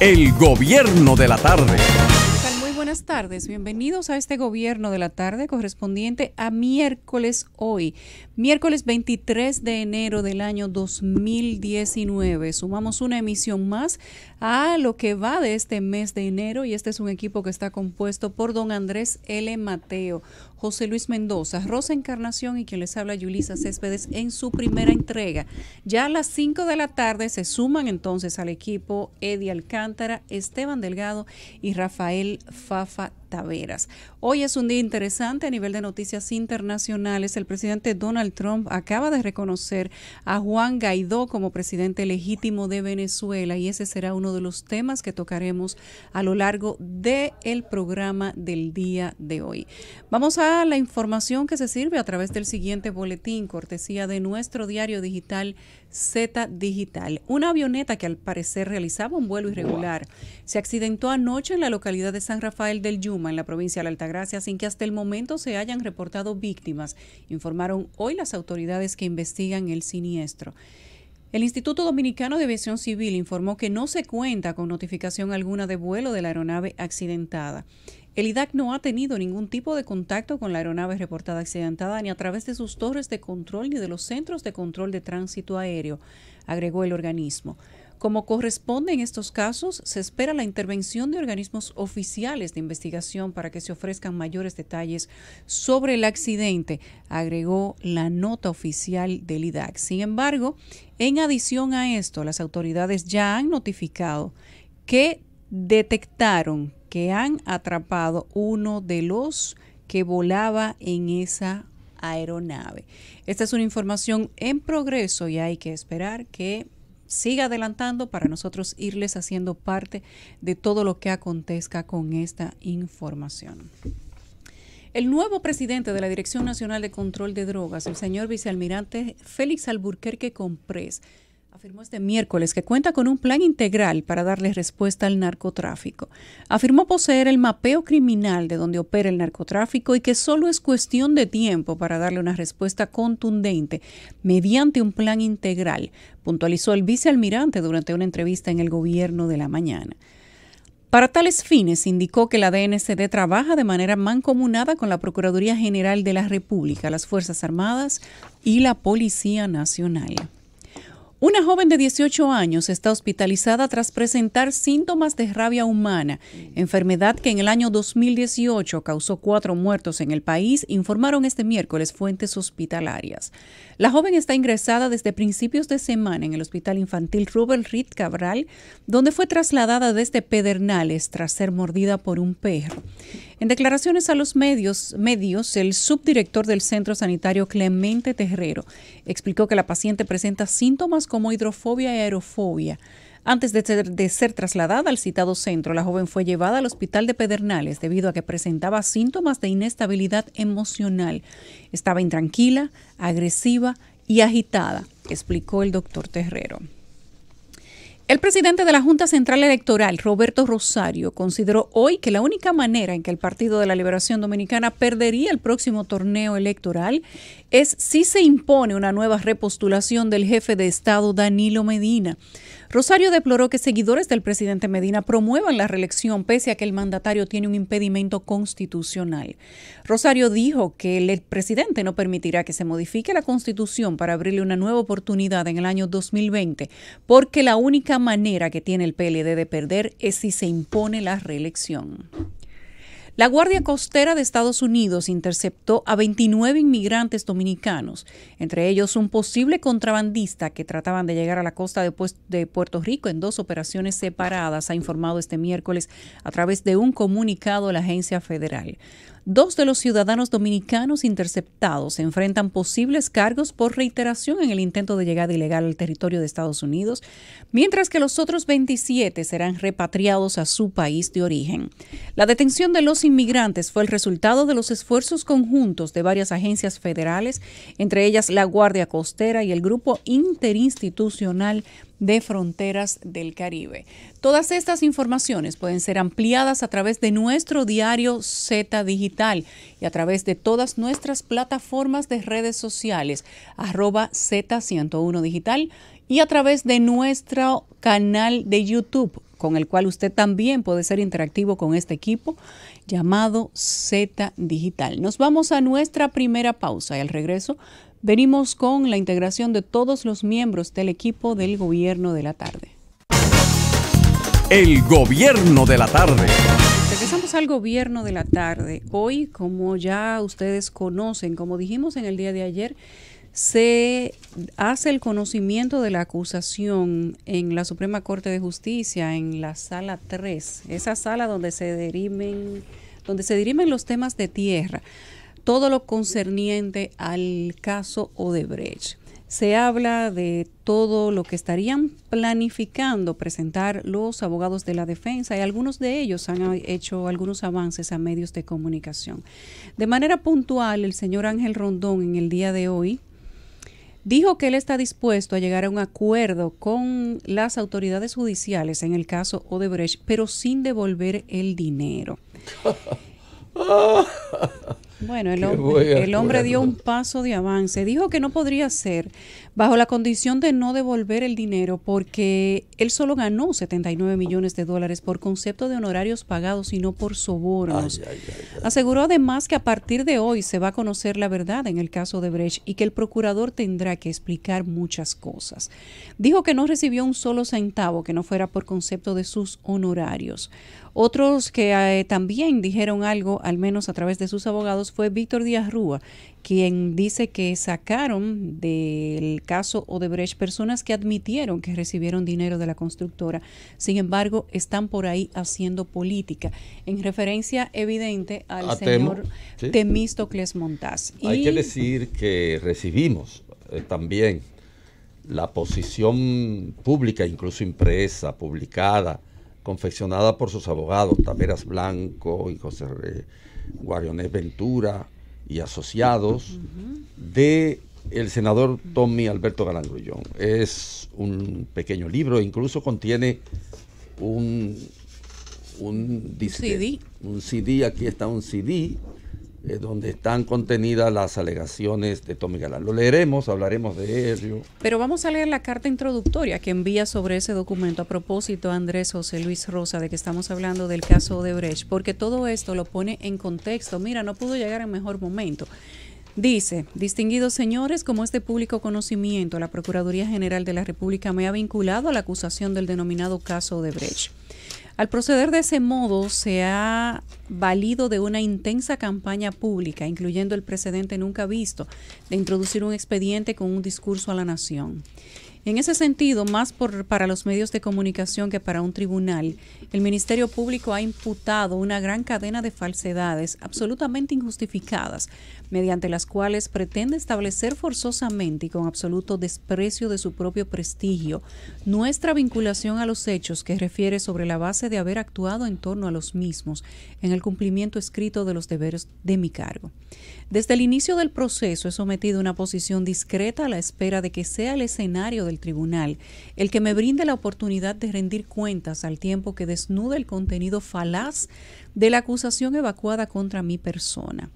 El Gobierno de la Tarde. Muy buenas tardes, bienvenidos a este Gobierno de la Tarde correspondiente a miércoles hoy, miércoles 23 de enero del año 2019. Sumamos una emisión más a lo que va de este mes de enero y este es un equipo que está compuesto por don Andrés L. Mateo, José Luis Mendoza, Rosa Encarnación y quien les habla Yulisa Céspedes en su primera entrega. Ya a las 5 de la tarde se suman entonces al equipo Eddie Alcántara, Esteban Delgado y Rafael Fafa Taveras. Hoy es un día interesante a nivel de noticias internacionales. El presidente Donald Trump acaba de reconocer a Juan Guaidó como presidente legítimo de Venezuela y ese será uno de los temas que tocaremos a lo largo del programa del día de hoy. Vamos a la información que se sirve a través del siguiente boletín, cortesía de nuestro diario digital Z Digital. Una avioneta que al parecer realizaba un vuelo irregular se accidentó anoche en la localidad de San Rafael del Yuma, en la provincia de la Altagracia, sin que hasta el momento se hayan reportado víctimas, informaron hoy las autoridades que investigan el siniestro. El Instituto Dominicano de Aviación Civil informó que no se cuenta con notificación alguna de vuelo de la aeronave accidentada. El IDAC no ha tenido ningún tipo de contacto con la aeronave reportada accidentada ni a través de sus torres de control ni de los centros de control de tránsito aéreo, agregó el organismo. Como corresponde en estos casos, se espera la intervención de organismos oficiales de investigación para que se ofrezcan mayores detalles sobre el accidente, agregó la nota oficial del IDAC. Sin embargo, en adición a esto, las autoridades ya han notificado que detectaron que han atrapado uno de los que volaba en esa aeronave. Esta es una información en progreso y hay que esperar que siga adelantando para nosotros irles haciendo parte de todo lo que acontezca con esta información. El nuevo presidente de la Dirección Nacional de Control de Drogas, el señor vicealmirante Félix Alburquerque Comprés, afirmó este miércoles que cuenta con un plan integral para darle respuesta al narcotráfico. Afirmó poseer el mapeo criminal de donde opera el narcotráfico y que solo es cuestión de tiempo para darle una respuesta contundente mediante un plan integral, puntualizó el vicealmirante durante una entrevista en el Gobierno de la Mañana. Para tales fines, indicó que la DNCD trabaja de manera mancomunada con la Procuraduría General de la República, las Fuerzas Armadas y la Policía Nacional. Una joven de 18 años está hospitalizada tras presentar síntomas de rabia humana, enfermedad que en el año 2018 causó 4 muertos en el país, informaron este miércoles fuentes hospitalarias. La joven está ingresada desde principios de semana en el Hospital Infantil Robert Reed Cabral, donde fue trasladada desde Pedernales tras ser mordida por un perro. En declaraciones a los medios, el subdirector del Centro Sanitario Clemente Terrero explicó que la paciente presenta síntomas como hidrofobia y aerofobia. Antes de ser trasladada al citado centro, la joven fue llevada al hospital de Pedernales debido a que presentaba síntomas de inestabilidad emocional. Estaba intranquila, agresiva y agitada, explicó el doctor Terrero. El presidente de la Junta Central Electoral, Roberto Rosario, consideró hoy que la única manera en que el Partido de la Liberación Dominicana perdería el próximo torneo electoral es si se impone una nueva repostulación del jefe de Estado, Danilo Medina. Rosario deploró que seguidores del presidente Medina promuevan la reelección pese a que el mandatario tiene un impedimento constitucional. Rosario dijo que el presidente no permitirá que se modifique la Constitución para abrirle una nueva oportunidad en el año 2020, porque la única manera que tiene el PLD de perder es si se impone la reelección. La Guardia Costera de Estados Unidos interceptó a 29 inmigrantes dominicanos, entre ellos un posible contrabandista que trataban de llegar a la costa de Puerto Rico en 2 operaciones separadas, ha informado este miércoles a través de un comunicado la agencia federal. 2 de los ciudadanos dominicanos interceptados enfrentan posibles cargos por reiteración en el intento de llegada ilegal al territorio de Estados Unidos, mientras que los otros 27 serán repatriados a su país de origen. La detención de los inmigrantes fue el resultado de los esfuerzos conjuntos de varias agencias federales, entre ellas la Guardia Costera y el Grupo Interinstitucional de Fronteras del Caribe. Todas estas informaciones pueden ser ampliadas a través de nuestro diario Z Digital y a través de todas nuestras plataformas de redes sociales, @Z101 Digital, y a través de nuestro canal de YouTube con el cual usted también puede ser interactivo con este equipo llamado Z Digital. Nos vamos a nuestra primera pausa y al regreso venimos con la integración de todos los miembros del equipo del Gobierno de la Tarde. El Gobierno de la Tarde. Regresamos al Gobierno de la Tarde. Hoy, como ya ustedes conocen, como dijimos en el día de ayer, se hace el conocimiento de la acusación en la Suprema Corte de Justicia, en la Sala 3, esa sala donde se dirimen los temas de tierra, todo lo concerniente al caso Odebrecht. Se habla de todo lo que estarían planificando presentar los abogados de la defensa y algunos de ellos han hecho algunos avances a medios de comunicación. De manera puntual, el señor Ángel Rondón en el día de hoy dijo que él está dispuesto a llegar a un acuerdo con las autoridades judiciales en el caso Odebrecht, pero sin devolver el dinero. Bueno, el hombre dio un paso de avance. Dijo que no podría ser bajo la condición de no devolver el dinero porque él solo ganó $79 millones por concepto de honorarios pagados y no por sobornos. Aseguró además que a partir de hoy se va a conocer la verdad en el caso de Brecht y que el procurador tendrá que explicar muchas cosas. Dijo que no recibió un solo centavo que no fuera por concepto de sus honorarios. Otros que también dijeron algo, al menos a través de sus abogados, fue Víctor Díaz Rúa, quien dice que sacaron del caso Odebrecht personas que admitieron que recibieron dinero de la constructora. Sin embargo, están por ahí haciendo política, en referencia evidente al señor Temístocles Montaz. Hay que decir que recibimos también la posición pública, incluso impresa, publicada, confeccionada por sus abogados, Taveras Blanco y José Guarionés Ventura y asociados, de el senador Tommy Alberto Galán Grullón. Es un pequeño libro, incluso contiene un CD, aquí está un CD, donde están contenidas las alegaciones de Tommy Galán. Lo leeremos, hablaremos de ello. Pero vamos a leer la carta introductoria que envía sobre ese documento a propósito Andrés José Luis Rosa de que estamos hablando del caso Odebrecht, porque todo esto lo pone en contexto. Mira, no pudo llegar en mejor momento. Dice: distinguidos señores, como es de público conocimiento, la Procuraduría General de la República me ha vinculado a la acusación del denominado caso Odebrecht. Al proceder de ese modo, se ha valido de una intensa campaña pública, incluyendo el precedente nunca visto, de introducir un expediente con un discurso a la nación. En ese sentido, más para los medios de comunicación que para un tribunal, el Ministerio Público ha imputado una gran cadena de falsedades absolutamente injustificadas, mediante las cuales pretende establecer forzosamente y con absoluto desprecio de su propio prestigio nuestra vinculación a los hechos que refiere sobre la base de haber actuado en torno a los mismos en el cumplimiento escrito de los deberes de mi cargo. Desde el inicio del proceso he sometido una posición discreta a la espera de que sea el escenario del tribunal el que me brinde la oportunidad de rendir cuentas al tiempo que desnuda el contenido falaz de la acusación evacuada contra mi persona.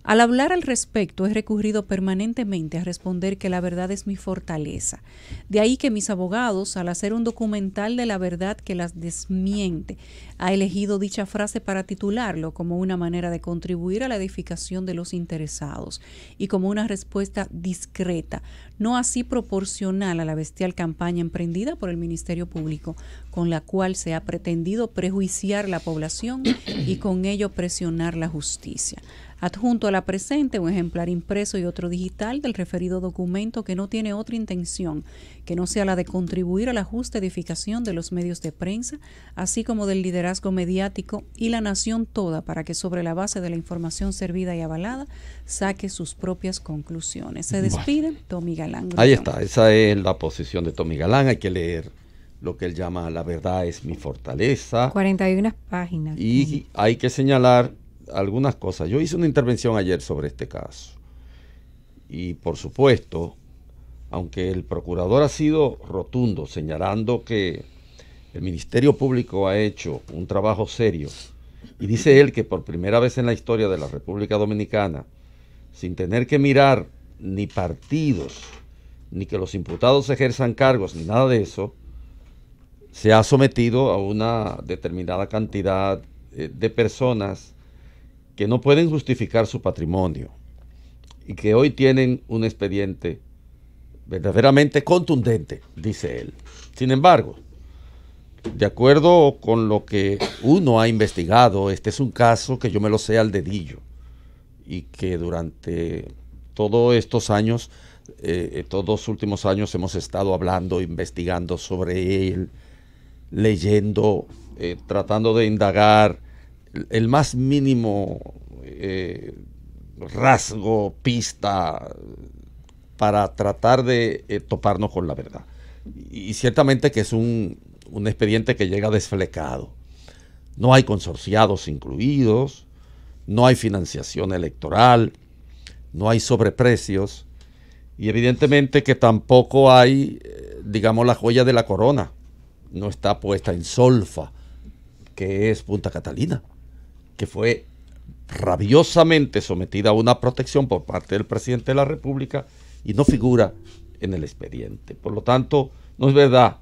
Al hablar al respecto, he recurrido permanentemente a responder que la verdad es mi fortaleza. De ahí que mis abogados, al hacer un documental de la verdad que las desmiente, ha elegido dicha frase para titularlo como una manera de contribuir a la edificación de los interesados y como una respuesta discreta, no así proporcional a la bestial campaña emprendida por el Ministerio Público, con la cual se ha pretendido prejuiciar la población y con ello presionar la justicia. Adjunto a la presente un ejemplar impreso y otro digital del referido documento que no tiene otra intención que no sea la de contribuir a la justa edificación de los medios de prensa, así como del liderazgo mediático y la nación toda, para que sobre la base de la información servida y avalada saque sus propias conclusiones. Se despide Tommy Galán. Ahí está, esa es la posición de Tommy Galán. Hay que leer lo que él llama la verdad es mi fortaleza. 41 páginas. Y hay que señalar algunas cosas. Yo hice una intervención ayer sobre este caso y por supuesto, aunque el procurador ha sido rotundo señalando que el Ministerio Público ha hecho un trabajo serio y dice él que por primera vez en la historia de la República Dominicana, sin tener que mirar ni partidos, ni que los imputados ejerzan cargos, ni nada de eso, se ha sometido a una determinada cantidad de personas que no pueden justificar su patrimonio y que hoy tienen un expediente verdaderamente contundente, dice él. Sin embargo, de acuerdo con lo que uno ha investigado, este es un caso que yo me lo sé al dedillo y que durante todos estos años, todos los últimos años hemos estado hablando, investigando sobre él, leyendo, tratando de indagar el más mínimo rasgo, pista, para tratar de toparnos con la verdad. Y ciertamente que es un expediente que llega desflecado. No hay consorciados incluidos, no hay financiación electoral, no hay sobreprecios y evidentemente que tampoco hay, digamos, la joya de la corona. No está puesta en solfa, que es Punta Catalina, que fue rabiosamente sometida a una protección por parte del presidente de la República y no figura en el expediente. Por lo tanto, no es verdad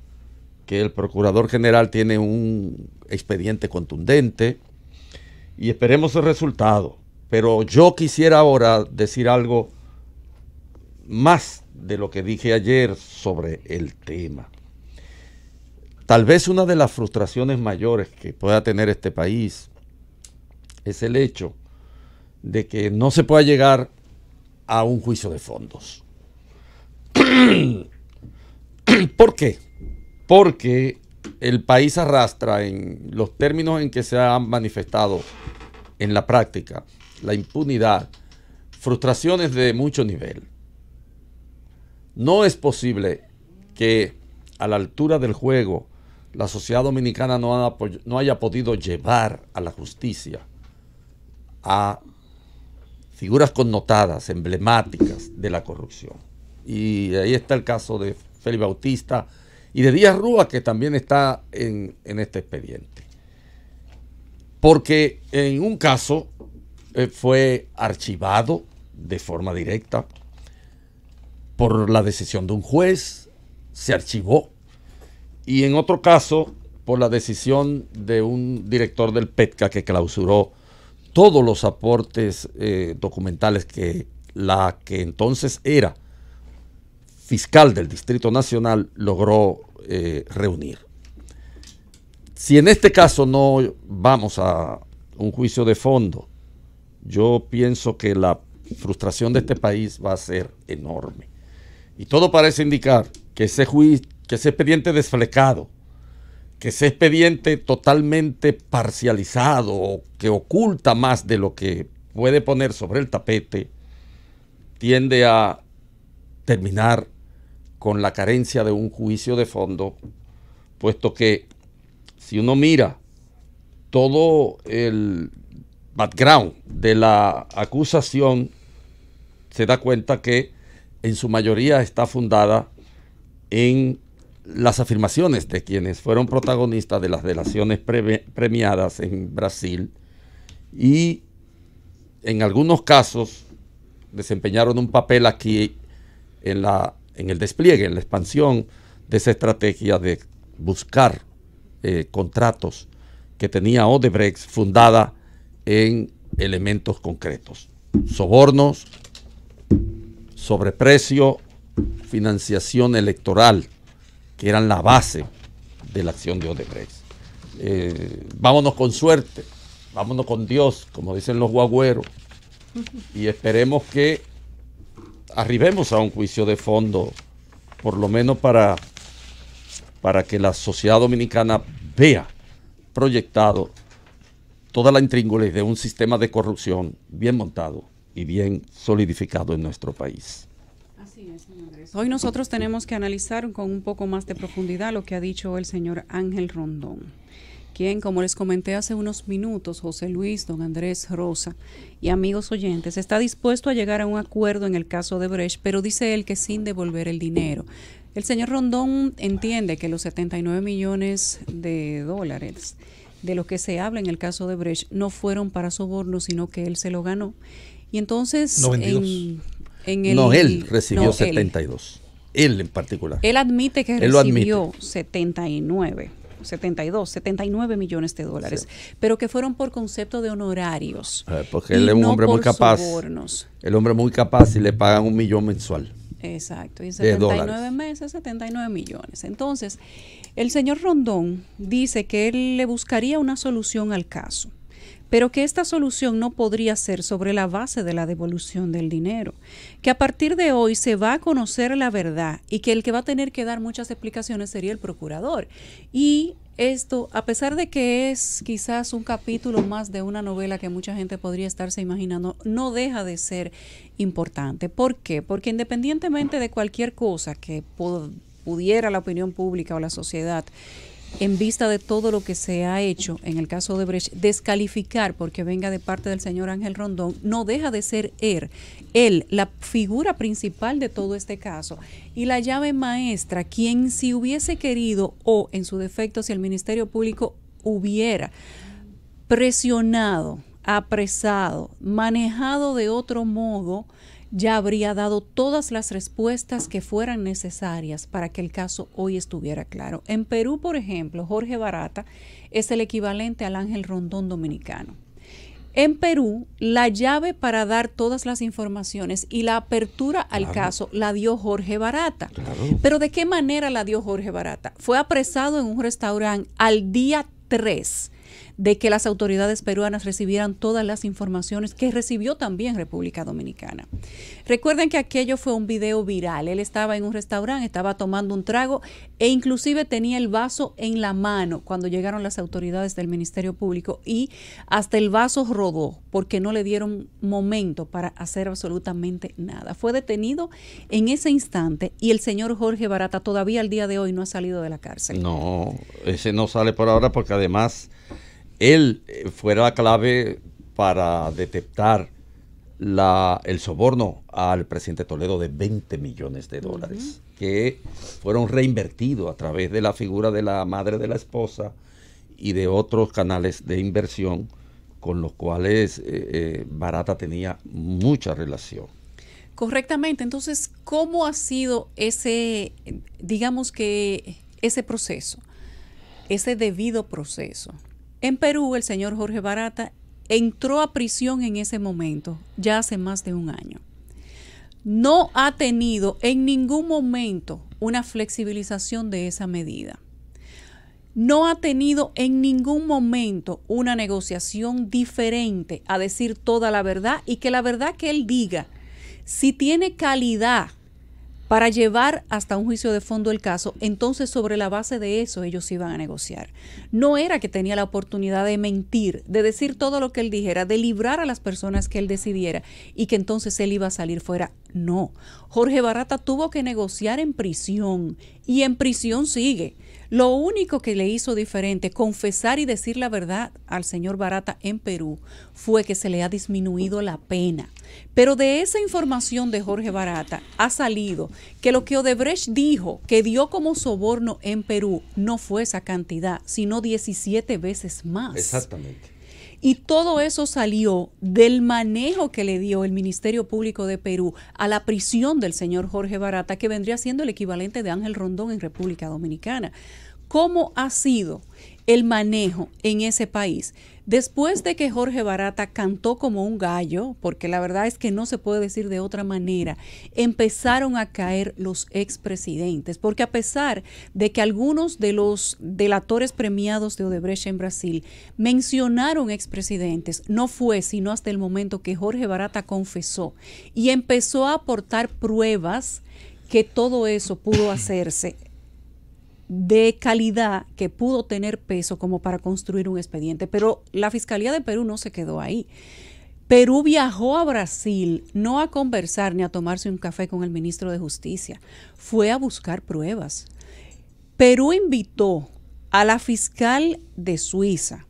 que el Procurador General tiene un expediente contundente y esperemos el resultado. Pero yo quisiera ahora decir algo más de lo que dije ayer sobre el tema. Tal vez una de las frustraciones mayores que pueda tener este país es el hecho de que no se pueda llegar a un juicio de fondos. ¿Por qué? Porque el país arrastra, en los términos en que se han manifestado en la práctica, la impunidad, frustraciones de mucho nivel. No es posible que a la altura del juego la sociedad dominicana no haya podido llevar a la justicia a figuras connotadas, emblemáticas de la corrupción. Y ahí está el caso de Félix Bautista y de Díaz Rúa, que también está en este expediente. Porque en un caso fue archivado de forma directa por la decisión de un juez, se archivó, y en otro caso por la decisión de un director del PETCA que clausuró todos los aportes documentales que la que entonces era fiscal del Distrito Nacional logró reunir. Si en este caso no vamos a un juicio de fondo, yo pienso que la frustración de este país va a ser enorme. Y todo parece indicar que ese expediente desflecado, que ese expediente totalmente parcializado o que oculta más de lo que puede poner sobre el tapete, tiende a terminar con la carencia de un juicio de fondo, puesto que si uno mira todo el background de la acusación, se da cuenta que en su mayoría está fundada en las afirmaciones de quienes fueron protagonistas de las delaciones premiadas en Brasil y en algunos casos desempeñaron un papel aquí en el despliegue, en la expansión de esa estrategia de buscar contratos que tenía Odebrecht fundada en elementos concretos: sobornos, sobreprecio, financiación electoral, que eran la base de la acción de Odebrecht. Vámonos con suerte, vámonos con Dios, como dicen los guagüeros, y esperemos que arribemos a un juicio de fondo, por lo menos para que la sociedad dominicana vea proyectado toda la intríngulis de un sistema de corrupción bien montado y bien solidificado en nuestro país. Así es, señor Andrés. Hoy nosotros tenemos que analizar con un poco más de profundidad lo que ha dicho el señor Ángel Rondón, quien, como les comenté hace unos minutos, José Luis, don Andrés, Rosa y amigos oyentes, está dispuesto a llegar a un acuerdo en el caso de Brecht, pero dice él que sin devolver el dinero. El señor Rondón entiende que los 79 millones de dólares de lo que se habla en el caso de Brecht no fueron para soborno, sino que él se lo ganó. Y entonces, él recibió 72. él en particular. Él admite que Él lo recibió admite. 79 millones de dólares, sí, pero que fueron por concepto de honorarios. Porque él es un hombre muy capaz. Sobornos. El hombre muy capaz y le pagan 1 millón mensual. Exacto, y 79 meses, 79 millones. Entonces, el señor Rondón dice que él le buscaría una solución al caso, pero que esta solución no podría ser sobre la base de la devolución del dinero, que a partir de hoy se va a conocer la verdad y que el que va a tener que dar muchas explicaciones sería el procurador. Y esto, a pesar de que es quizás un capítulo más de una novela que mucha gente podría estarse imaginando, no deja de ser importante. ¿Por qué? Porque independientemente de cualquier cosa que pudiera la opinión pública o la sociedad, en vista de todo lo que se ha hecho en el caso de Odebrecht, descalificar porque venga de parte del señor Ángel Rondón, no deja de ser él la figura principal de todo este caso y la llave maestra, quien si hubiese querido o en su defecto si el Ministerio Público hubiera presionado, apresado, manejado de otro modo, ya habría dado todas las respuestas que fueran necesarias para que el caso hoy estuviera claro. En Perú, por ejemplo, Jorge Barata es el equivalente al Ángel Rondón dominicano. En Perú, la llave para dar todas las informaciones y la apertura al caso la dio Jorge Barata. Claro. Pero ¿de qué manera la dio Jorge Barata? Fue apresado en un restaurante al día 3 de que las autoridades peruanas recibieran todas las informaciones que recibió también República Dominicana. Recuerden que aquello fue un video viral. Él estaba en un restaurante, estaba tomando un trago e inclusive tenía el vaso en la mano cuando llegaron las autoridades del Ministerio Público y hasta el vaso rodó porque no le dieron momento para hacer absolutamente nada. Fue detenido en ese instante y el señor Jorge Barata todavía al día de hoy no ha salido de la cárcel. No, ese no sale por ahora porque además él fuera la clave para detectar el soborno al presidente Toledo de 20 millones de dólares, que fueron reinvertidos a través de la figura de la madre de la esposa y de otros canales de inversión con los cuales Barata tenía mucha relación. Correctamente. Entonces, ¿cómo ha sido ese, digamos que ese proceso, ese debido proceso? En Perú, el señor Jorge Barata entró a prisión en ese momento, ya hace más de un año. No ha tenido en ningún momento una flexibilización de esa medida. No ha tenido en ningún momento una negociación diferente a decir toda la verdad y que la verdad que él diga, si tiene calidad para llevar hasta un juicio de fondo el caso, entonces sobre la base de eso ellos iban a negociar. No era que tenía la oportunidad de mentir, de decir todo lo que él dijera, de librar a las personas que él decidiera y que entonces él iba a salir fuera. No, Jorge Barata tuvo que negociar en prisión y en prisión sigue. Lo único que le hizo diferente, confesar y decir la verdad al señor Barata en Perú, fue que se le ha disminuido la pena. Pero de esa información de Jorge Barata ha salido que lo que Odebrecht dijo que dio como soborno en Perú no fue esa cantidad, sino 17 veces más. Exactamente. Y todo eso salió del manejo que le dio el Ministerio Público de Perú a la prisión del señor Jorge Barata, que vendría siendo el equivalente de Ángel Rondón en República Dominicana. ¿Cómo ha sido el manejo en ese país? Después de que Jorge Barata cantó como un gallo, porque la verdad es que no se puede decir de otra manera, empezaron a caer los expresidentes, porque a pesar de que algunos de los delatores premiados de Odebrecht en Brasil mencionaron expresidentes, no fue sino hasta el momento que Jorge Barata confesó y empezó a aportar pruebas que todo eso pudo hacerse de calidad, que pudo tener peso como para construir un expediente. Pero la Fiscalía de Perú no se quedó ahí. Perú viajó a Brasil no a conversar ni a tomarse un café con el ministro de Justicia, fue a buscar pruebas. Perú invitó a la fiscal de Suiza,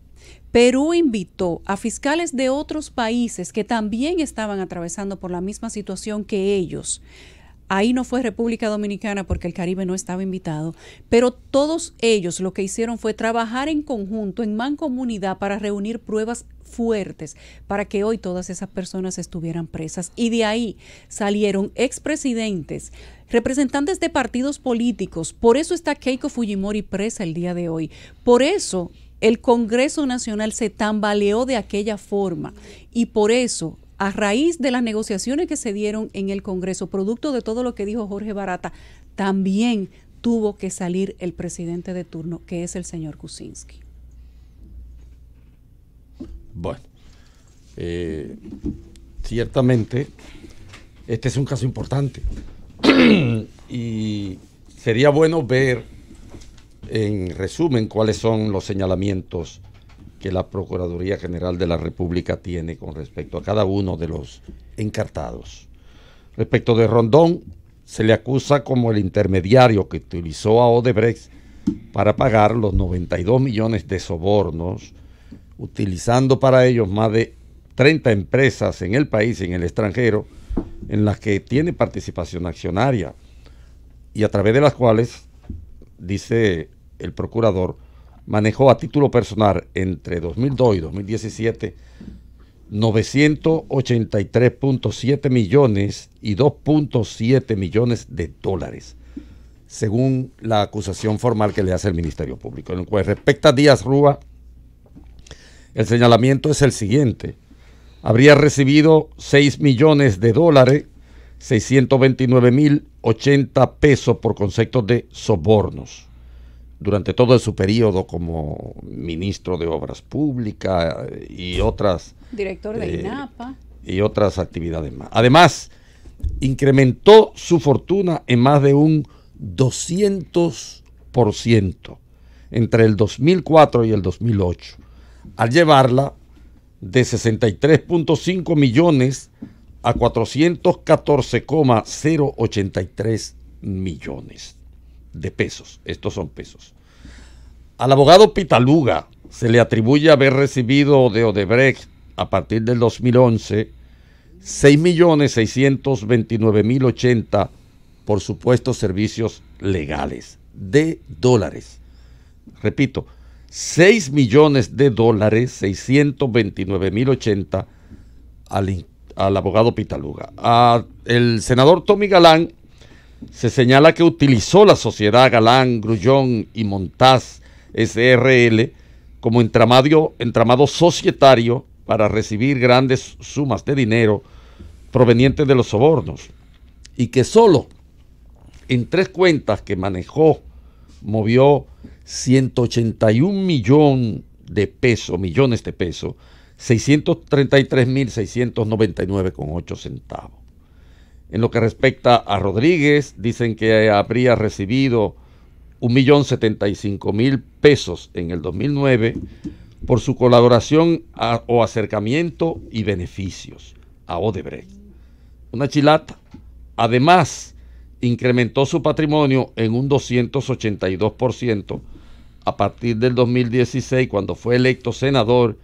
Perú invitó a fiscales de otros países que también estaban atravesando por la misma situación que ellos, Ahí no fue República Dominicana porque el Caribe no estaba invitado, pero todos ellos lo que hicieron fue trabajar en conjunto, en mancomunidad, para reunir pruebas fuertes para que hoy todas esas personas estuvieran presas. Y de ahí salieron expresidentes, representantes de partidos políticos. Por eso está Keiko Fujimori presa el día de hoy. Por eso el Congreso Nacional se tambaleó de aquella forma. Y por eso, a raíz de las negociaciones que se dieron en el Congreso, producto de todo lo que dijo Jorge Barata, también tuvo que salir el presidente de turno, que es el señor Kuczynski. Bueno, ciertamente este es un caso importante y sería bueno ver en resumen cuáles son los señalamientos que la Procuraduría General de la República tiene con respecto a cada uno de los encartados. Respecto de Rondón, se le acusa como el intermediario que utilizó a Odebrecht para pagar los 92 millones de sobornos, utilizando para ellos más de 30 empresas en el país y en el extranjero, en las que tiene participación accionaria y a través de las cuales, dice el procurador, manejó a título personal entre 2002 y 2017 983.7 millones y 2.7 millones de dólares, según la acusación formal que le hace el Ministerio Público. En lo que respecta a Díaz Rúa, el señalamiento es el siguiente: habría recibido 6 millones de dólares, 629.080 pesos por conceptos de sobornos durante todo su periodo como ministro de Obras Públicas y otras... Director de INAPA. Y otras actividades más. Además, incrementó su fortuna en más de un 200% entre el 2004 y el 2008, al llevarla de 63.5 millones a 414,083 millones de pesos. Estos son pesos. Al abogado Pitaluga se le atribuye haber recibido de Odebrecht a partir del 2011 6.629.080 por supuestos servicios legales de dólares. Repito, 6 millones de dólares, 629.080 al abogado Pitaluga. El senador Tommy Galán se señala que utilizó la sociedad Galán, Grullón y Montaz SRL como entramado societario para recibir grandes sumas de dinero provenientes de los sobornos, y que solo en 3 cuentas que manejó movió 181 millones de pesos, 633.699,8 centavos. En lo que respecta a Rodríguez, dicen que habría recibido 1.075.000 pesos en el 2009 por su colaboración o acercamiento y beneficios a Odebrecht. Una chilata. Además, incrementó su patrimonio en un 282% a partir del 2016, cuando fue electo senador,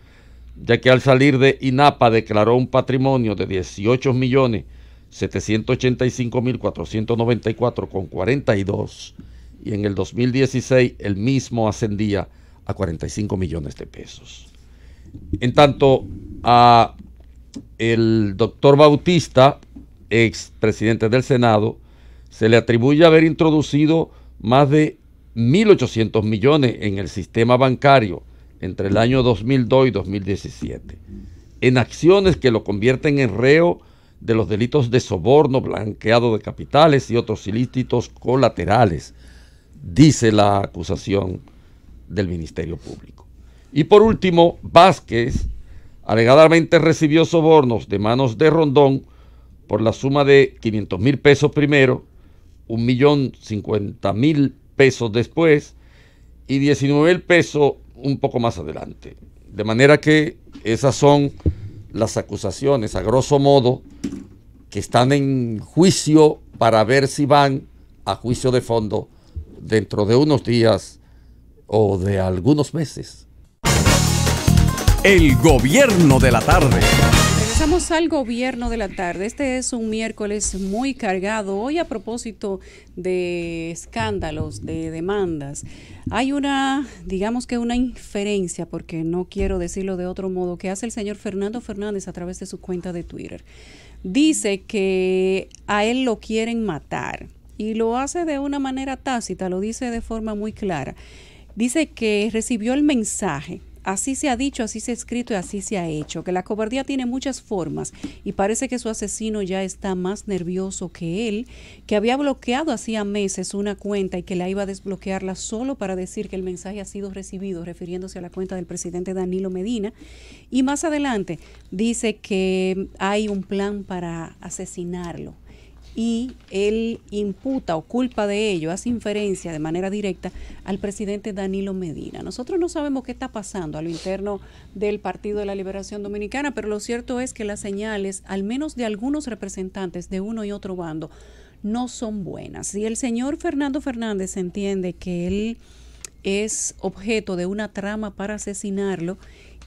ya que al salir de INAPA declaró un patrimonio de 18.785.494,42 y en el 2016 el mismo ascendía a 45 millones de pesos. En tanto, a el doctor Bautista, ex presidente del Senado, se le atribuye haber introducido más de 1.800 millones en el sistema bancario entre el año 2002 y 2017, en acciones que lo convierten en reo de los delitos de soborno, blanqueado de capitales y otros ilícitos colaterales, dice la acusación del Ministerio Público. Y por último, Vázquez alegadamente recibió sobornos de manos de Rondón por la suma de 500.000 pesos primero, 1.050.000 pesos después y 19.000 pesos un poco más adelante. De manera que esas son las acusaciones, a grosso modo, que están en juicio para ver si van a juicio de fondo dentro de unos días o de algunos meses. El gobierno de la tarde. Pasamos al gobierno de la tarde. Este es un miércoles muy cargado. Hoy, a propósito de escándalos, de demandas, hay digamos que una inferencia, porque no quiero decirlo de otro modo, que hace el señor Fernando Fernández a través de su cuenta de Twitter. Dice que a él lo quieren matar y lo hace de una manera tácita, lo dice de forma muy clara. Dice que recibió el mensaje. Así se ha dicho, así se ha escrito y así se ha hecho, que la cobardía tiene muchas formas y parece que su asesino ya está más nervioso que él, que había bloqueado hacía meses una cuenta y que la iba a desbloquearla solo para decir que el mensaje ha sido recibido, refiriéndose a la cuenta del presidente Danilo Medina. Y más adelante dice que hay un plan para asesinarlo. Y él imputa o culpa de ello, hace inferencia de manera directa al presidente Danilo Medina. Nosotros no sabemos qué está pasando a lo interno del Partido de la Liberación Dominicana, pero lo cierto es que las señales, al menos de algunos representantes de uno y otro bando, no son buenas. Si el señor Fernando Fernández entiende que él es objeto de una trama para asesinarlo,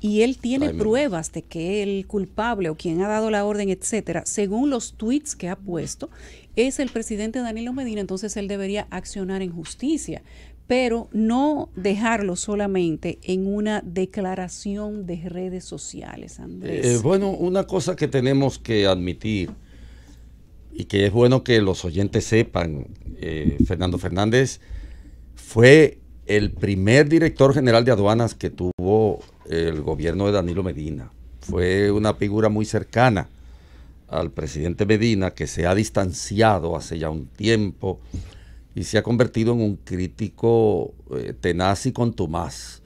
y él tiene pruebas de que el culpable o quien ha dado la orden, etcétera, según los tweets que ha puesto, es el presidente Danilo Medina, entonces él debería accionar en justicia, pero no dejarlo solamente en una declaración de redes sociales, Andrés. Bueno, una cosa que tenemos que admitir y que es bueno que los oyentes sepan, Fernando Fernández fue el primer director general de aduanas que tuvo el gobierno de Danilo Medina. Fue una figura muy cercana al presidente Medina, que se ha distanciado hace ya un tiempo y se ha convertido en un crítico tenaz y contumaz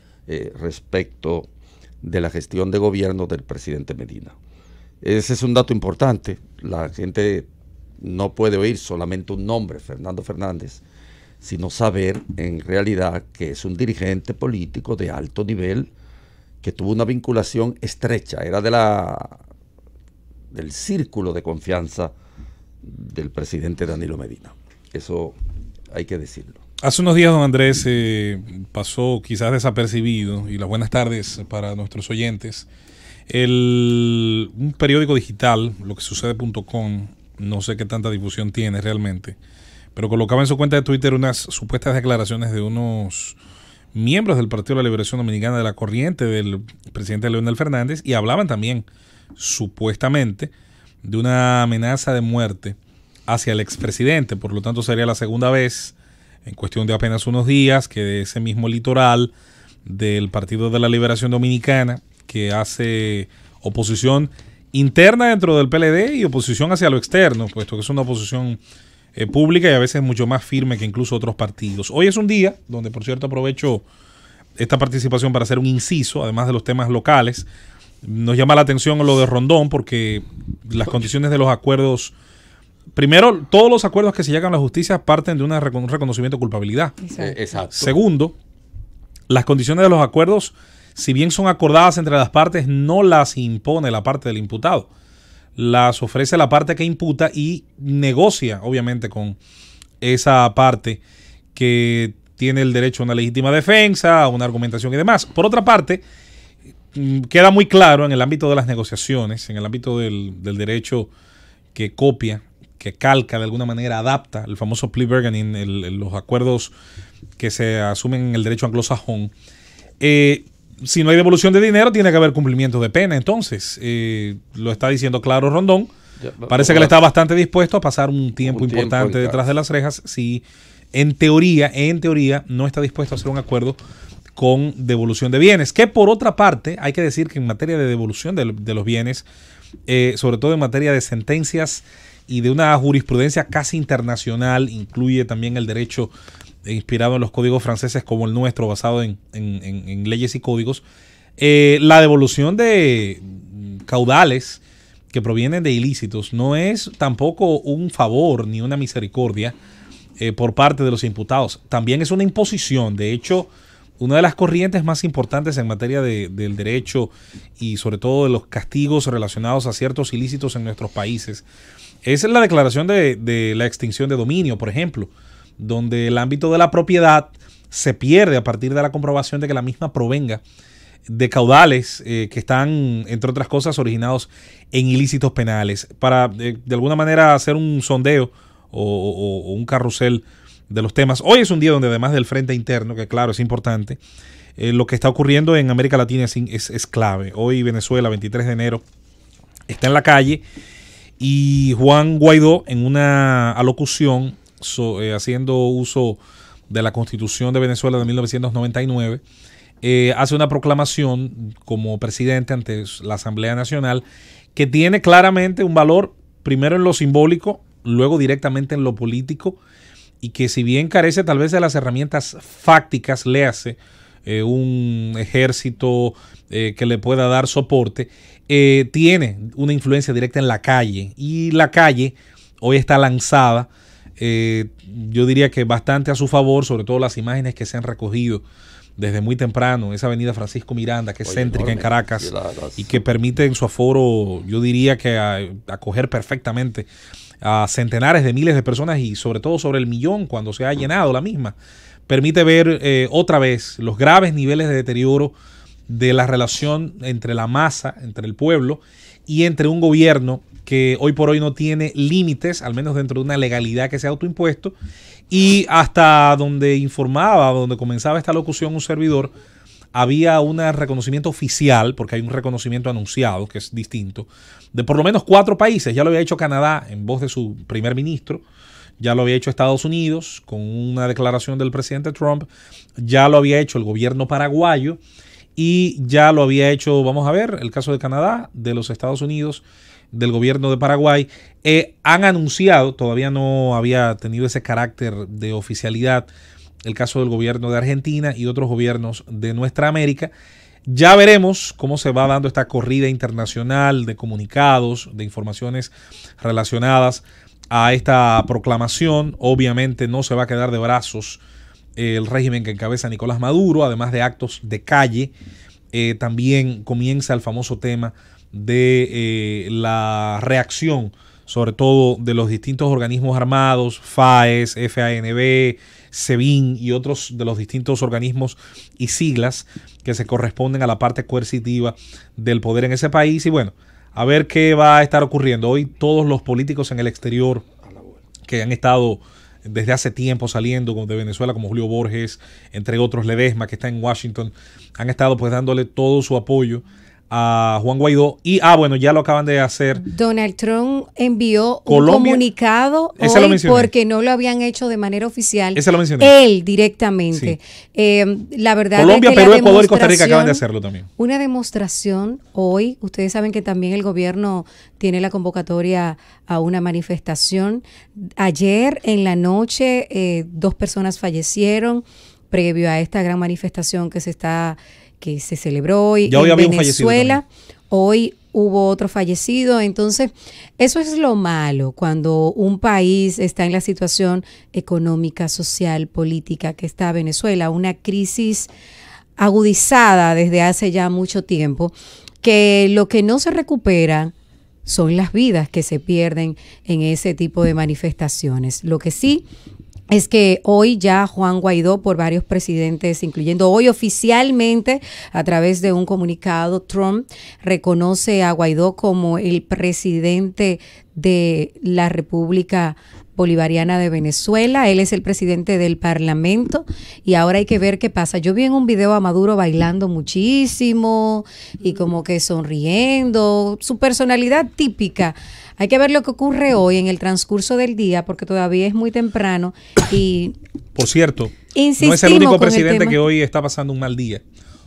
respecto de la gestión de gobierno del presidente Medina. Ese es un dato importante. La gente no puede oír solamente un nombre, Fernando Fernández, sino saber en realidad que es un dirigente político de alto nivel que tuvo una vinculación estrecha, era del círculo de confianza del presidente Danilo Medina. Eso hay que decirlo. Hace unos días, don Andrés, pasó quizás desapercibido, y las buenas tardes para nuestros oyentes, un periódico digital, loquesucede.com, no sé qué tanta difusión tiene realmente, pero colocaba en su cuenta de Twitter unas supuestas declaraciones de unos miembros del Partido de la Liberación Dominicana, de la corriente del presidente Leonel Fernández, y hablaban también supuestamente de una amenaza de muerte hacia el expresidente. Por lo tanto, sería la segunda vez en cuestión de apenas unos días que de ese mismo litoral del Partido de la Liberación Dominicana, que hace oposición interna dentro del PLD y oposición hacia lo externo, puesto que es una oposición pública y a veces mucho más firme que incluso otros partidos. Hoy es un día donde, por cierto, aprovecho esta participación para hacer un inciso, además de los temas locales. Nos llama la atención lo de Rondón, porque las condiciones de los acuerdos, primero, todos los acuerdos que se llegan a la justicia parten de un reconocimiento de culpabilidad. Exacto. Segundo, las condiciones de los acuerdos, si bien son acordadas entre las partes, no las impone la parte del imputado. Las ofrece la parte que imputa y negocia, obviamente, con esa parte que tiene el derecho a una legítima defensa, a una argumentación y demás. Por otra parte, queda muy claro en el ámbito de las negociaciones, en el ámbito del derecho que copia, que calca, de alguna manera adapta el famoso plea bargaining, los acuerdos que se asumen en el derecho anglosajón. Si no hay devolución de dinero, tiene que haber cumplimiento de pena. Entonces, lo está diciendo claro Rondón. Parece que le está bastante dispuesto a pasar un tiempo importante detrás de las rejas si en teoría, no está dispuesto a hacer un acuerdo con devolución de bienes. Que por otra parte, hay que decir que en materia de devolución de los bienes, sobre todo en materia de sentencias y de una jurisprudencia casi internacional, incluye también el derecho inspirado en los códigos franceses como el nuestro, basado en leyes y códigos, la devolución de caudales que provienen de ilícitos no es tampoco un favor ni una misericordia por parte de los imputados. También es una imposición. De hecho, una de las corrientes más importantes en materia del derecho y sobre todo de los castigos relacionados a ciertos ilícitos en nuestros países es la declaración de la extinción de dominio, por ejemplo, donde el ámbito de la propiedad se pierde a partir de la comprobación de que la misma provenga de caudales que están, entre otras cosas, originados en ilícitos penales. Para, de alguna manera, hacer un sondeo o un carrusel de los temas. Hoy es un día donde, además del frente interno, que claro, es importante, lo que está ocurriendo en América Latina es clave. Hoy Venezuela, 23 de enero, está en la calle y Juan Guaidó, en una alocución haciendo uso de la Constitución de Venezuela de 1999, hace una proclamación como presidente ante la Asamblea Nacional que tiene claramente un valor, primero en lo simbólico, luego directamente en lo político, y que si bien carece tal vez de las herramientas fácticas, léase un ejército que le pueda dar soporte, tiene una influencia directa en la calle, y la calle hoy está lanzada, yo diría que bastante a su favor, sobre todo las imágenes que se han recogido desde muy temprano, esa avenida Francisco Miranda, que es céntrica en Caracas, y que permite en su aforo, yo diría que acoger perfectamente a centenares de miles de personas, y sobre todo sobre el millón cuando se ha llenado la misma, permite ver otra vez los graves niveles de deterioro de la relación entre la masa, entre el pueblo y entre un gobierno que hoy por hoy no tiene límites, al menos dentro de una legalidad que se ha autoimpuesto. Y hasta donde informaba, donde comenzaba esta locución un servidor, había un reconocimiento oficial, porque hay un reconocimiento anunciado, que es distinto, de por lo menos 4 países. Ya lo había hecho Canadá en voz de su primer ministro, ya lo había hecho Estados Unidos con una declaración del presidente Trump, ya lo había hecho el gobierno paraguayo, y ya lo había hecho, vamos a ver, el caso de Canadá, de los Estados Unidos, del gobierno de Paraguay. Han anunciado, todavía no había tenido ese carácter de oficialidad, el caso del gobierno de Argentina y otros gobiernos de nuestra América. Ya veremos cómo se va dando esta corrida internacional de comunicados, de informaciones relacionadas a esta proclamación. Obviamente no se va a quedar de brazos el régimen que encabeza Nicolás Maduro, además de actos de calle. También comienza el famoso tema de la reacción, sobre todo de los distintos organismos armados, FAES, FANB, SEBIN y otros de los distintos organismos y siglas que se corresponden a la parte coercitiva del poder en ese país. Y bueno, a ver qué va a estar ocurriendo. Hoy todos los políticos en el exterior que han estado desde hace tiempo saliendo de Venezuela, como Julio Borges, entre otros, Ledesma, que está en Washington, han estado pues dándole todo su apoyo a Juan Guaidó. Y bueno, ya lo acaban de hacer. Donald Trump envió un comunicado hoy porque no lo habían hecho de manera oficial. Ese lo mencioné. Él directamente. Sí. La verdad Colombia, es que Perú, Ecuador y Costa Rica acaban de hacerlo también. Una demostración hoy. Ustedes saben que también el gobierno tiene la convocatoria a una manifestación. Ayer en la noche 2 personas fallecieron previo a esta gran manifestación que se celebró hoy en Venezuela. Hoy hubo otro fallecido. Entonces, eso es lo malo cuando un país está en la situación económica, social, política que está Venezuela, una crisis agudizada desde hace ya mucho tiempo, que lo que no se recupera son las vidas que se pierden en ese tipo de manifestaciones. Lo que sí es que hoy ya Juan Guaidó, por varios presidentes, incluyendo hoy oficialmente a través de un comunicado, Trump reconoce a Guaidó como el presidente de la República Bolivariana de Venezuela. Él es el presidente del Parlamento y ahora hay que ver qué pasa. Yo vi en un video a Maduro bailando muchísimo y como que sonriendo, su personalidad típica. Hay que ver lo que ocurre hoy en el transcurso del día porque todavía es muy temprano y... Por cierto, no es el único presidente que hoy está pasando un mal día.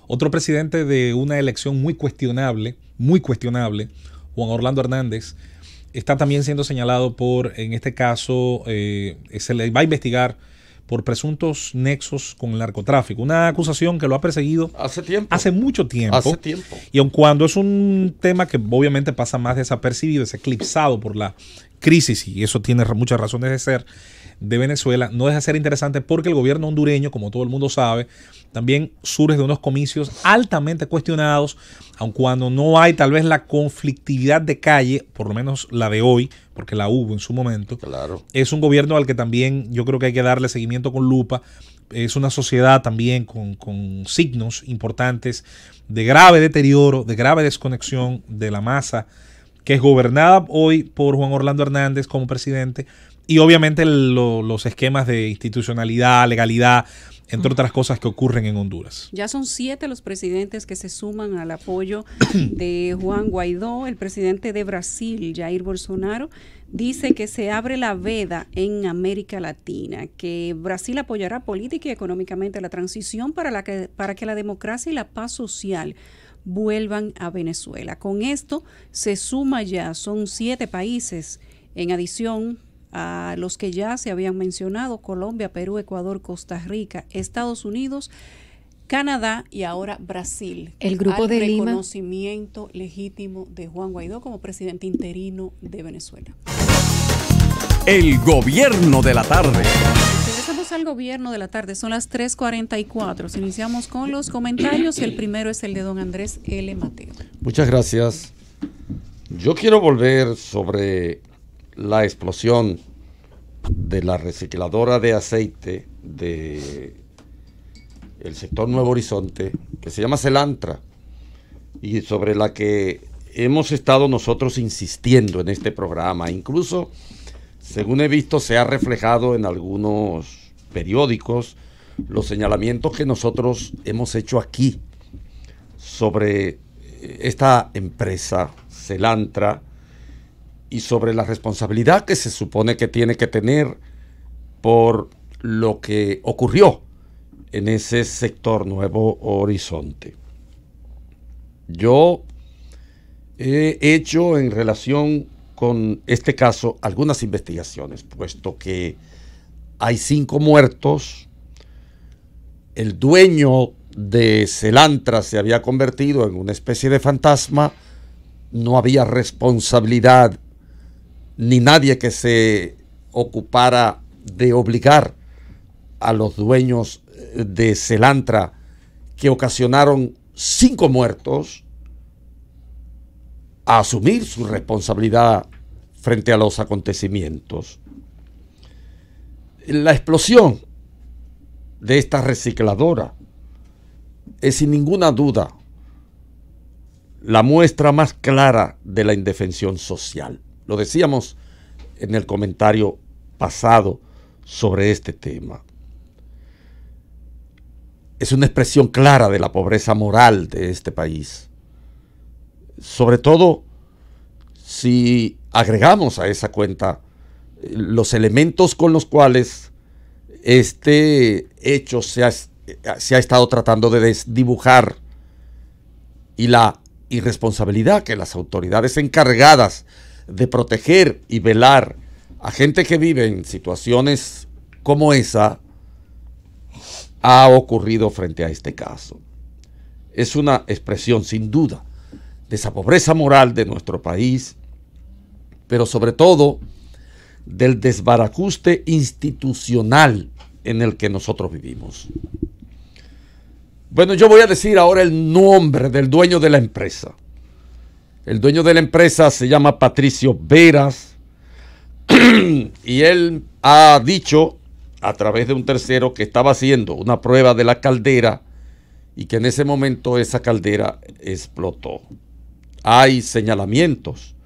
Otro presidente de una elección muy cuestionable, Juan Orlando Hernández, está también siendo señalado por, en este caso, se le va a investigar por presuntos nexos con el narcotráfico. Una acusación que lo ha perseguido hace mucho tiempo. Y aun cuando es un tema que obviamente pasa más desapercibido, es eclipsado por la crisis, y eso tiene muchas razones de ser, de Venezuela, no deja de ser interesante porque el gobierno hondureño, como todo el mundo sabe, también surge de unos comicios altamente cuestionados, aun cuando no hay tal vez la conflictividad de calle, por lo menos la de hoy, porque la hubo en su momento. Claro. Es un gobierno al que también yo creo que hay que darle seguimiento con lupa, es una sociedad también con signos importantes de grave deterioro, de grave desconexión de la masa, que es gobernada hoy por Juan Orlando Hernández como presidente, y obviamente los esquemas de institucionalidad, legalidad, entre otras cosas que ocurren en Honduras. Ya son 7 los presidentes que se suman al apoyo de Juan Guaidó. El presidente de Brasil, Jair Bolsonaro, dice que se abre la veda en América Latina, que Brasil apoyará política y económicamente la transición para que la democracia y la paz social vuelvan a Venezuela. Con esto se suma ya, son 7 países en adición a los que ya se habían mencionado: Colombia, Perú, Ecuador, Costa Rica, Estados Unidos, Canadá y ahora Brasil. El Grupo de Lima. Reconocimiento legítimo de Juan Guaidó como presidente interino de Venezuela. El gobierno de la tarde. Regresamos al gobierno de la tarde, son las 3:44. Iniciamos con los comentarios y el primero es el de don Andrés L. Mateo. Muchas gracias. Yo quiero volver sobre la explosión de la recicladora de aceite de el sector Nuevo Horizonte, que se llama Selantra, y sobre la que hemos estado nosotros insistiendo en este programa. Incluso, según he visto, se ha reflejado en algunos periódicos los señalamientos que nosotros hemos hecho aquí sobre esta empresa Selantra y sobre la responsabilidad que se supone que tiene que tener por lo que ocurrió en ese sector Nuevo Horizonte. Yo he hecho en relación con este caso algunas investigaciones, puesto que hay 5 muertos, el dueño de Selantra se había convertido en una especie de fantasma, no había responsabilidad ni nadie que se ocupara de obligar a los dueños de Selantra, que ocasionaron 5 muertos, a asumir su responsabilidad frente a los acontecimientos. La explosión de esta recicladora es sin ninguna duda la muestra más clara de la indefensión social. Lo decíamos en el comentario pasado sobre este tema. Es una expresión clara de la pobreza moral de este país. Sobre todo si agregamos a esa cuenta los elementos con los cuales este hecho se ha estado tratando de desdibujar, y la irresponsabilidad que las autoridades encargadas de proteger y velar a gente que vive en situaciones como esa ha ocurrido frente a este caso. Es una expresión sin duda de esa pobreza moral de nuestro país, pero sobre todo del desbarajuste institucional en el que nosotros vivimos. Bueno, yo voy a decir ahora el nombre del dueño de la empresa. El dueño de la empresa se llama Patricio Veras y él ha dicho a través de un tercero que estaba haciendo una prueba de la caldera y que en ese momento esa caldera explotó. Hay señalamientos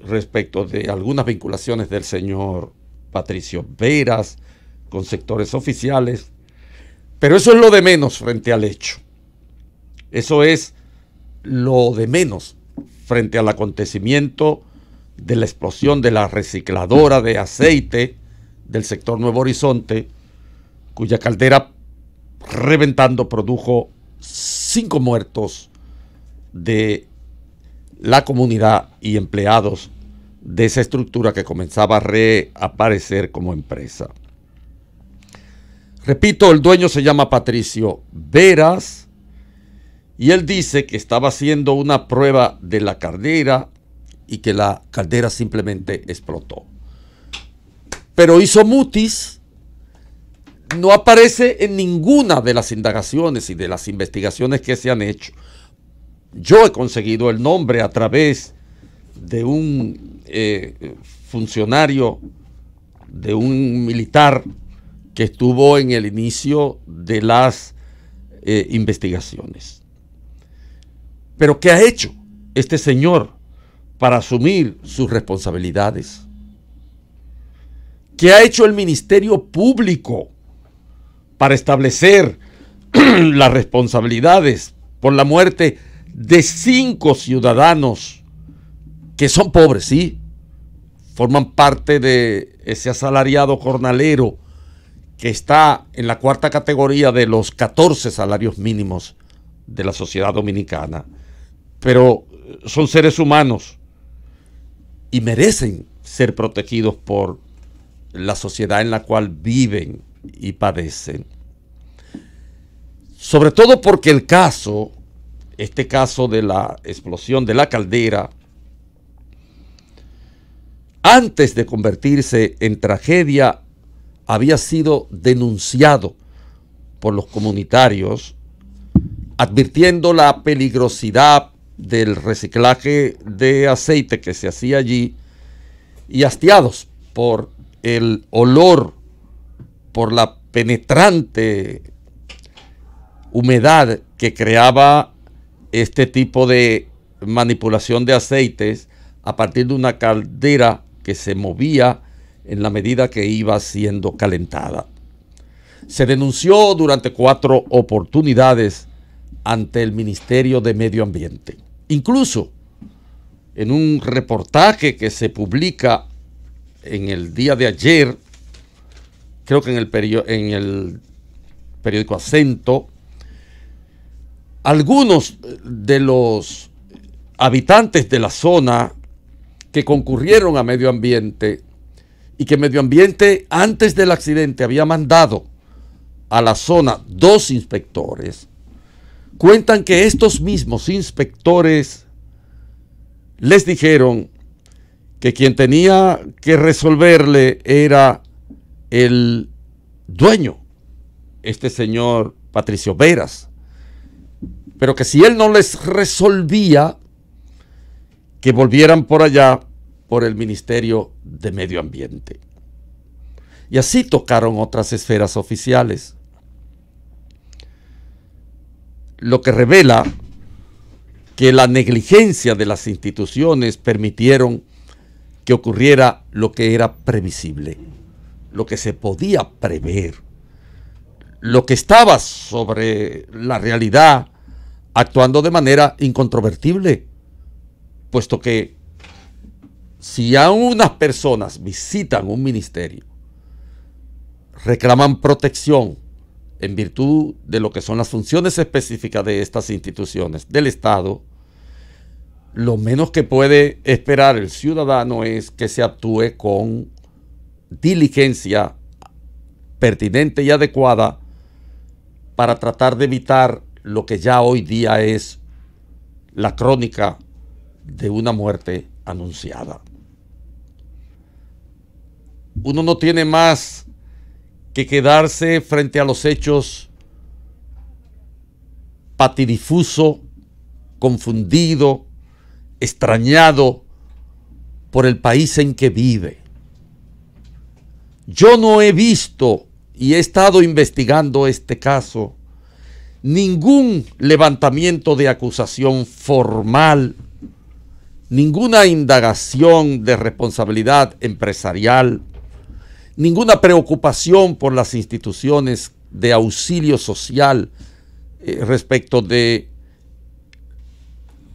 respecto de algunas vinculaciones del señor Patricio Veras con sectores oficiales, pero eso es lo de menos frente al hecho. Eso es lo de menos frente al acontecimiento de la explosión de la recicladora de aceite del sector Nuevo Horizonte, cuya caldera reventando produjo 5 muertos de la comunidad y empleados de esa estructura que comenzaba a reaparecer como empresa. Repito, el dueño se llama Patricio Veras y él dice que estaba haciendo una prueba de la caldera y que la caldera simplemente explotó. Pero hizo mutis, no aparece en ninguna de las indagaciones y de las investigaciones que se han hecho. Yo he conseguido el nombre a través de un funcionario, de un militar que estuvo en el inicio de las investigaciones. Pero ¿qué ha hecho este señor para asumir sus responsabilidades? ¿Qué ha hecho el Ministerio Público para establecer las responsabilidades por la muerte de 5 ciudadanos que son pobres, sí, forman parte de ese asalariado jornalero que está en la 4ª categoría de los 14 salarios mínimos de la sociedad dominicana, pero son seres humanos y merecen ser protegidos por la sociedad en la cual viven y padecen. Sobre todo porque este caso de la explosión de la caldera, antes de convertirse en tragedia, había sido denunciado por los comunitarios, advirtiendo la peligrosidad del reciclaje de aceite que se hacía allí y hastiados por el olor, por la penetrante humedad que creaba este tipo de manipulación de aceites a partir de una caldera que se movía en la medida que iba siendo calentada. Se denunció durante 4 oportunidades ante el Ministerio de Medio Ambiente. Incluso en un reportaje que se publica en el día de ayer, creo que en el periódico Acento, algunos de los habitantes de la zona que concurrieron a Medio Ambiente y que Medio Ambiente antes del accidente había mandado a la zona 2 inspectores, cuentan que estos mismos inspectores les dijeron que quien tenía que resolverle era el dueño, este señor Patricio Veras, pero que si él no les resolvía, que volvieran por allá por el Ministerio de Medio Ambiente. Y así tocaron otras esferas oficiales, lo que revela que la negligencia de las instituciones permitieron que ocurriera lo que era previsible, lo que se podía prever, lo que estaba sobre la realidad, actuando de manera incontrovertible, puesto que si a unas personas visitan un ministerio, reclaman protección en virtud de lo que son las funciones específicas de estas instituciones del Estado, lo menos que puede esperar el ciudadano es que se actúe con diligencia pertinente y adecuada para tratar de evitar lo que ya hoy día es la crónica de una muerte anunciada. Uno no tiene más que quedarse frente a los hechos patidifuso, confundido, extrañado por el país en que vive. Yo no he visto, y he estado investigando este caso, ningún levantamiento de acusación formal, ninguna indagación de responsabilidad empresarial, ninguna preocupación por las instituciones de auxilio social respecto de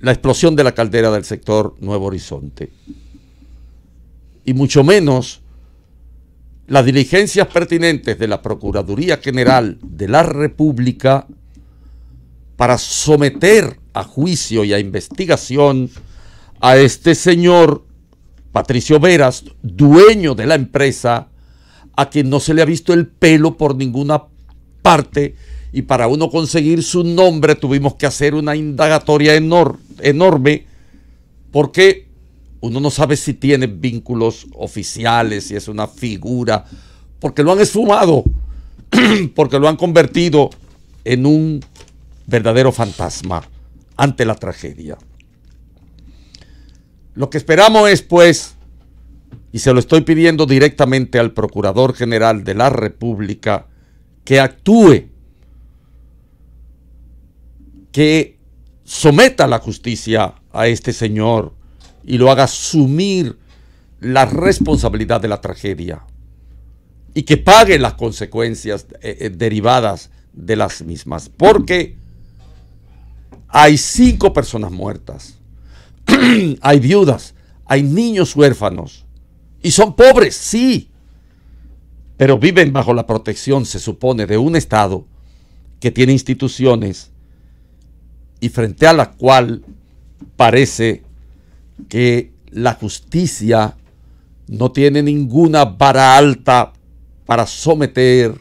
la explosión de la caldera del sector Nuevo Horizonte. Y mucho menos las diligencias pertinentes de la Procuraduría General de la República para someter a juicio y a investigación a este señor Patricio Veras, dueño de la empresa, a quien no se le ha visto el pelo por ninguna parte, y para uno conseguir su nombre tuvimos que hacer una indagatoria enorme, porque uno no sabe si tiene vínculos oficiales, si es una figura, porque lo han esfumado, porque lo han convertido en un verdadero fantasma ante la tragedia. Lo que esperamos es, pues, y se lo estoy pidiendo directamente al Procurador General de la República, que actúe, que someta a la justicia a este señor y lo haga asumir la responsabilidad de la tragedia y que pague las consecuencias derivadas de las mismas, porque hay 5 personas muertas, hay viudas, hay niños huérfanos y son pobres, sí, pero viven bajo la protección, se supone, de un Estado que tiene instituciones y frente a la cual parece que la justicia no tiene ninguna vara alta para someter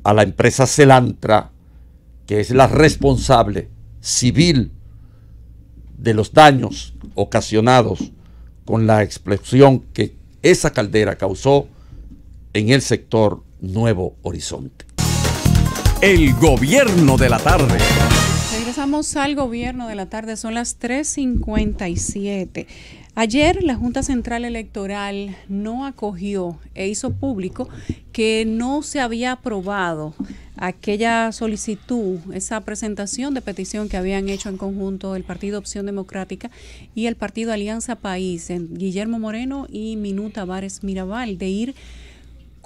a la empresa Celantra, que es la responsable civil de los daños ocasionados con la explosión que esa caldera causó en el sector Nuevo Horizonte. El gobierno de la tarde. Regresamos al gobierno de la tarde, son las 3:57. Ayer la Junta Central Electoral no acogió e hizo público que no se había aprobado aquella solicitud, esa presentación de petición que habían hecho en conjunto el Partido Opción Democrática y el Partido Alianza País, Guillermo Moreno y Minú Tavares Mirabal, de ir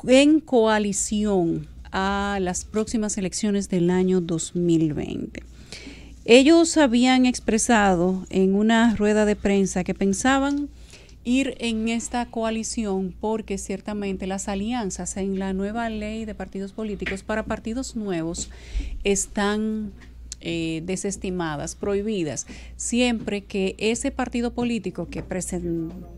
en coalición a las próximas elecciones del año 2020. Ellos habían expresado en una rueda de prensa que pensaban ir en esta coalición porque ciertamente las alianzas en la nueva ley de partidos políticos para partidos nuevos están desestimadas, prohibidas, siempre que ese partido político que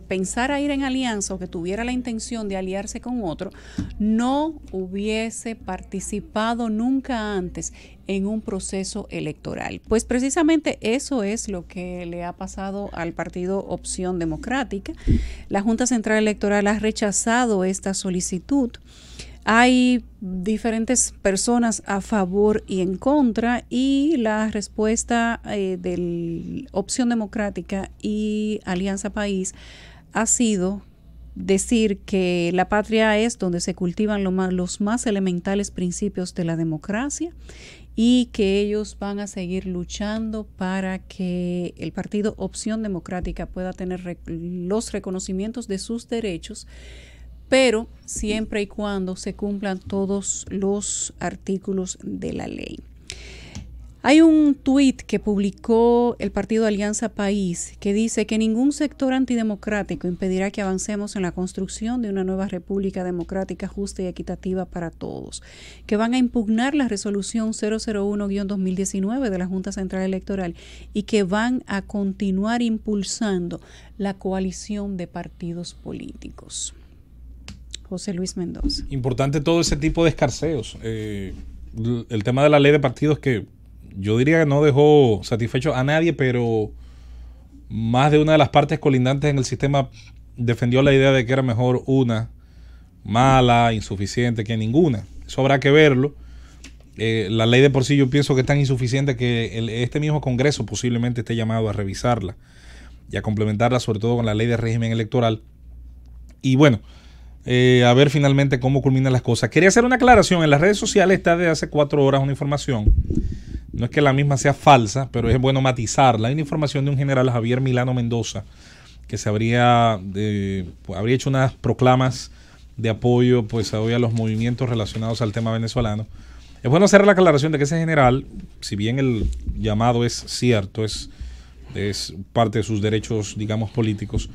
pensara ir en alianza o que tuviera la intención de aliarse con otro, no hubiese participado nunca antes en un proceso electoral. Pues precisamente eso es lo que le ha pasado al Partido Opción Democrática. La Junta Central Electoral ha rechazado esta solicitud. Hay diferentes personas a favor y en contra, y la respuesta de Opción Democrática y Alianza País ha sido decir que la patria es donde se cultivan los más elementales principios de la democracia y que ellos van a seguir luchando para que el Partido Opción Democrática pueda tener los reconocimientos de sus derechos, pero siempre y cuando se cumplan todos los artículos de la ley. Hay un tuit que publicó el partido Alianza País que dice que ningún sector antidemocrático impedirá que avancemos en la construcción de una nueva república democrática, justa y equitativa para todos, que van a impugnar la resolución 001-2019 de la Junta Central Electoral y que van a continuar impulsando la coalición de partidos políticos. José Luis Mendoza. Importante todo ese tipo de escarceos. El tema de la ley de partidos, que yo diría que no dejó satisfecho a nadie, pero más de una de las partes colindantes en el sistema defendió la idea de que era mejor una mala, insuficiente, que ninguna. Eso habrá que verlo. La ley de por sí yo pienso que es tan insuficiente que este mismo Congreso posiblemente esté llamado a revisarla y a complementarla, sobre todo con la ley de régimen electoral. Y bueno, a ver finalmente cómo culminan las cosas. Quería hacer una aclaración. En las redes sociales está desde hace 4 horas una información. No es que la misma sea falsa, pero es bueno matizarla. Hay una información de un general, Javier Milano Mendoza, que se habría hecho unas proclamas de apoyo pues hoy a los movimientos relacionados al tema venezolano. Es bueno hacer la aclaración de que ese general, si bien el llamado es cierto, es parte de sus derechos, digamos, políticos,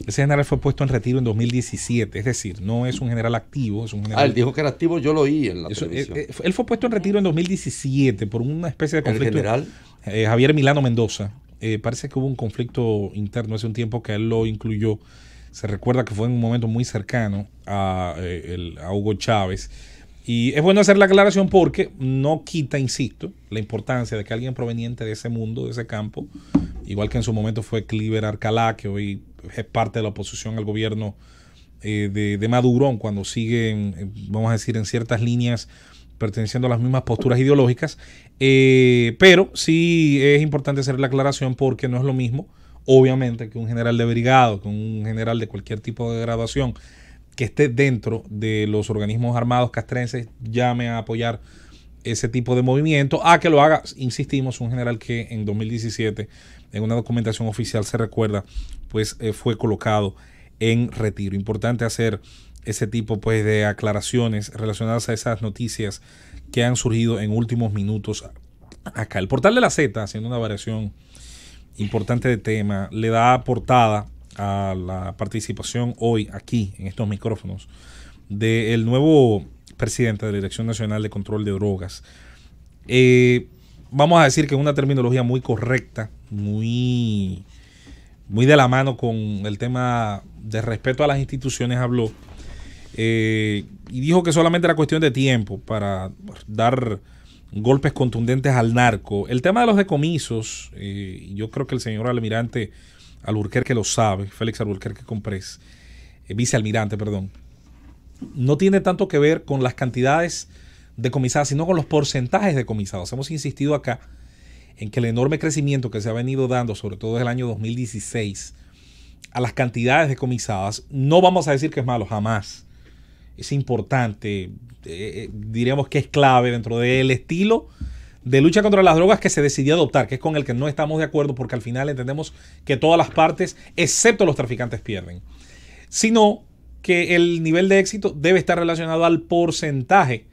ese general fue puesto en retiro en 2017, es decir, no es un general activo, es un general... él dijo que era activo, yo lo oí en la televisión. Él fue puesto en retiro en 2017 por una especie de conflicto. ¿El general? Javier Milano Mendoza. Parece que hubo un conflicto interno hace un tiempo que él lo incluyó. Se recuerda que fue en un momento muy cercano a Hugo Chávez. Y es bueno hacer la aclaración porque no quita, insisto, la importancia de que alguien proveniente de ese mundo, de ese campo, igual que en su momento fue Cliver Alcalá, que hoy es parte de la oposición al gobierno de Maduro, cuando siguen, vamos a decir, en ciertas líneas perteneciendo a las mismas posturas ideológicas, pero sí es importante hacer la aclaración porque no es lo mismo obviamente que un general de brigada, que un general de cualquier tipo de graduación que esté dentro de los organismos armados castrenses llame a apoyar ese tipo de movimiento, a que lo haga, insistimos, un general que en 2017, en una documentación oficial se recuerda, pues fue colocado en retiro. Importante hacer ese tipo pues de aclaraciones relacionadas a esas noticias que han surgido en últimos minutos acá. El portal de la Z, haciendo una variación importante de tema, le da portada a la participación hoy aquí en estos micrófonos del nuevo presidente de la Dirección Nacional de Control de Drogas. Vamos a decir que una terminología muy correcta, muy de la mano con el tema de respeto a las instituciones habló, y dijo que solamente era cuestión de tiempo para dar golpes contundentes al narco. El tema de los decomisos, yo creo que el señor almirante Alburquerque lo sabe, Félix Alburquerque Comprés, vicealmirante, perdón, no tiene tanto que ver con las cantidades decomisadas, sino con los porcentajes decomisados. Hemos insistido acá en que el enorme crecimiento que se ha venido dando, sobre todo desde el año 2016, a las cantidades decomisadas, no vamos a decir que es malo, jamás. Es importante, diríamos que es clave dentro del estilo de lucha contra las drogas que se decidió adoptar, que es con el que no estamos de acuerdo, porque al final entendemos que todas las partes, excepto los traficantes, pierden. Sino que el nivel de éxito debe estar relacionado al porcentaje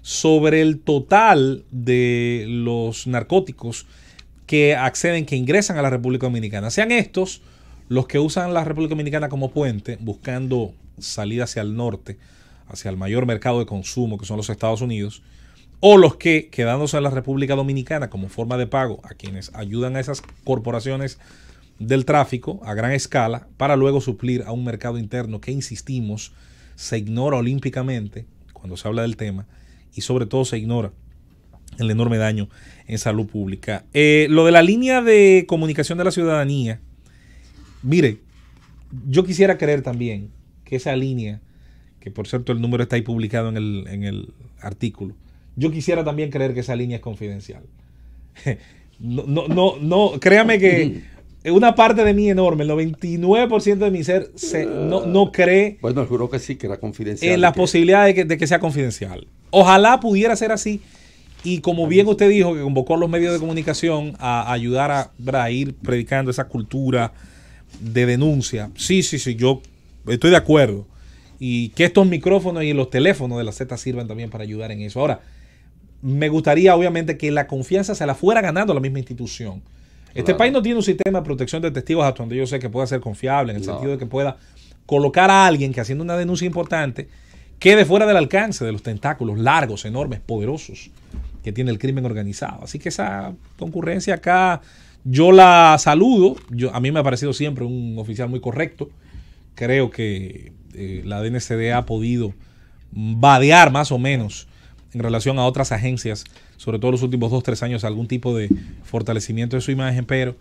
sobre el total de los narcóticos que acceden, que ingresan a la República Dominicana. Sean estos los que usan la República Dominicana como puente, buscando salida hacia el norte, hacia el mayor mercado de consumo, que son los Estados Unidos, o los que, quedándose en la República Dominicana como forma de pago a quienes ayudan a esas corporaciones del tráfico a gran escala, para luego suplir a un mercado interno que, insistimos, se ignora olímpicamente cuando se habla del tema, y sobre todo se ignora el enorme daño en salud pública. Lo de la línea de comunicación de la ciudadanía, mire, yo quisiera creer también que esa línea, que por cierto el número está ahí publicado en el artículo, yo quisiera también creer que esa línea es confidencial. No, créame que una parte de mí enorme, el 99% de mi ser, no cree. Bueno, juro que sí, que era confidencial. En la posibilidad de que sea confidencial. Ojalá pudiera ser así. Y como bien usted dijo, que convocó a los medios de comunicación a ayudar a ir predicando esa cultura de denuncia. Sí, yo estoy de acuerdo. Y que estos micrófonos y los teléfonos de la Z sirvan también para ayudar en eso. Ahora, me gustaría obviamente que la confianza se la fuera ganando la misma institución. Este país no tiene un sistema de protección de testigos hasta donde yo sé que pueda ser confiable, en el sentido de que pueda colocar a alguien que, haciendo una denuncia importante, quede fuera del alcance de los tentáculos largos, enormes, poderosos que tiene el crimen organizado. Así que esa concurrencia acá yo la saludo. A mí me ha parecido siempre un oficial muy correcto. Creo que la DNCD ha podido vadear más o menos en relación a otras agencias, sobre todo los últimos 2-3 años, algún tipo de fortalecimiento de su imagen, pero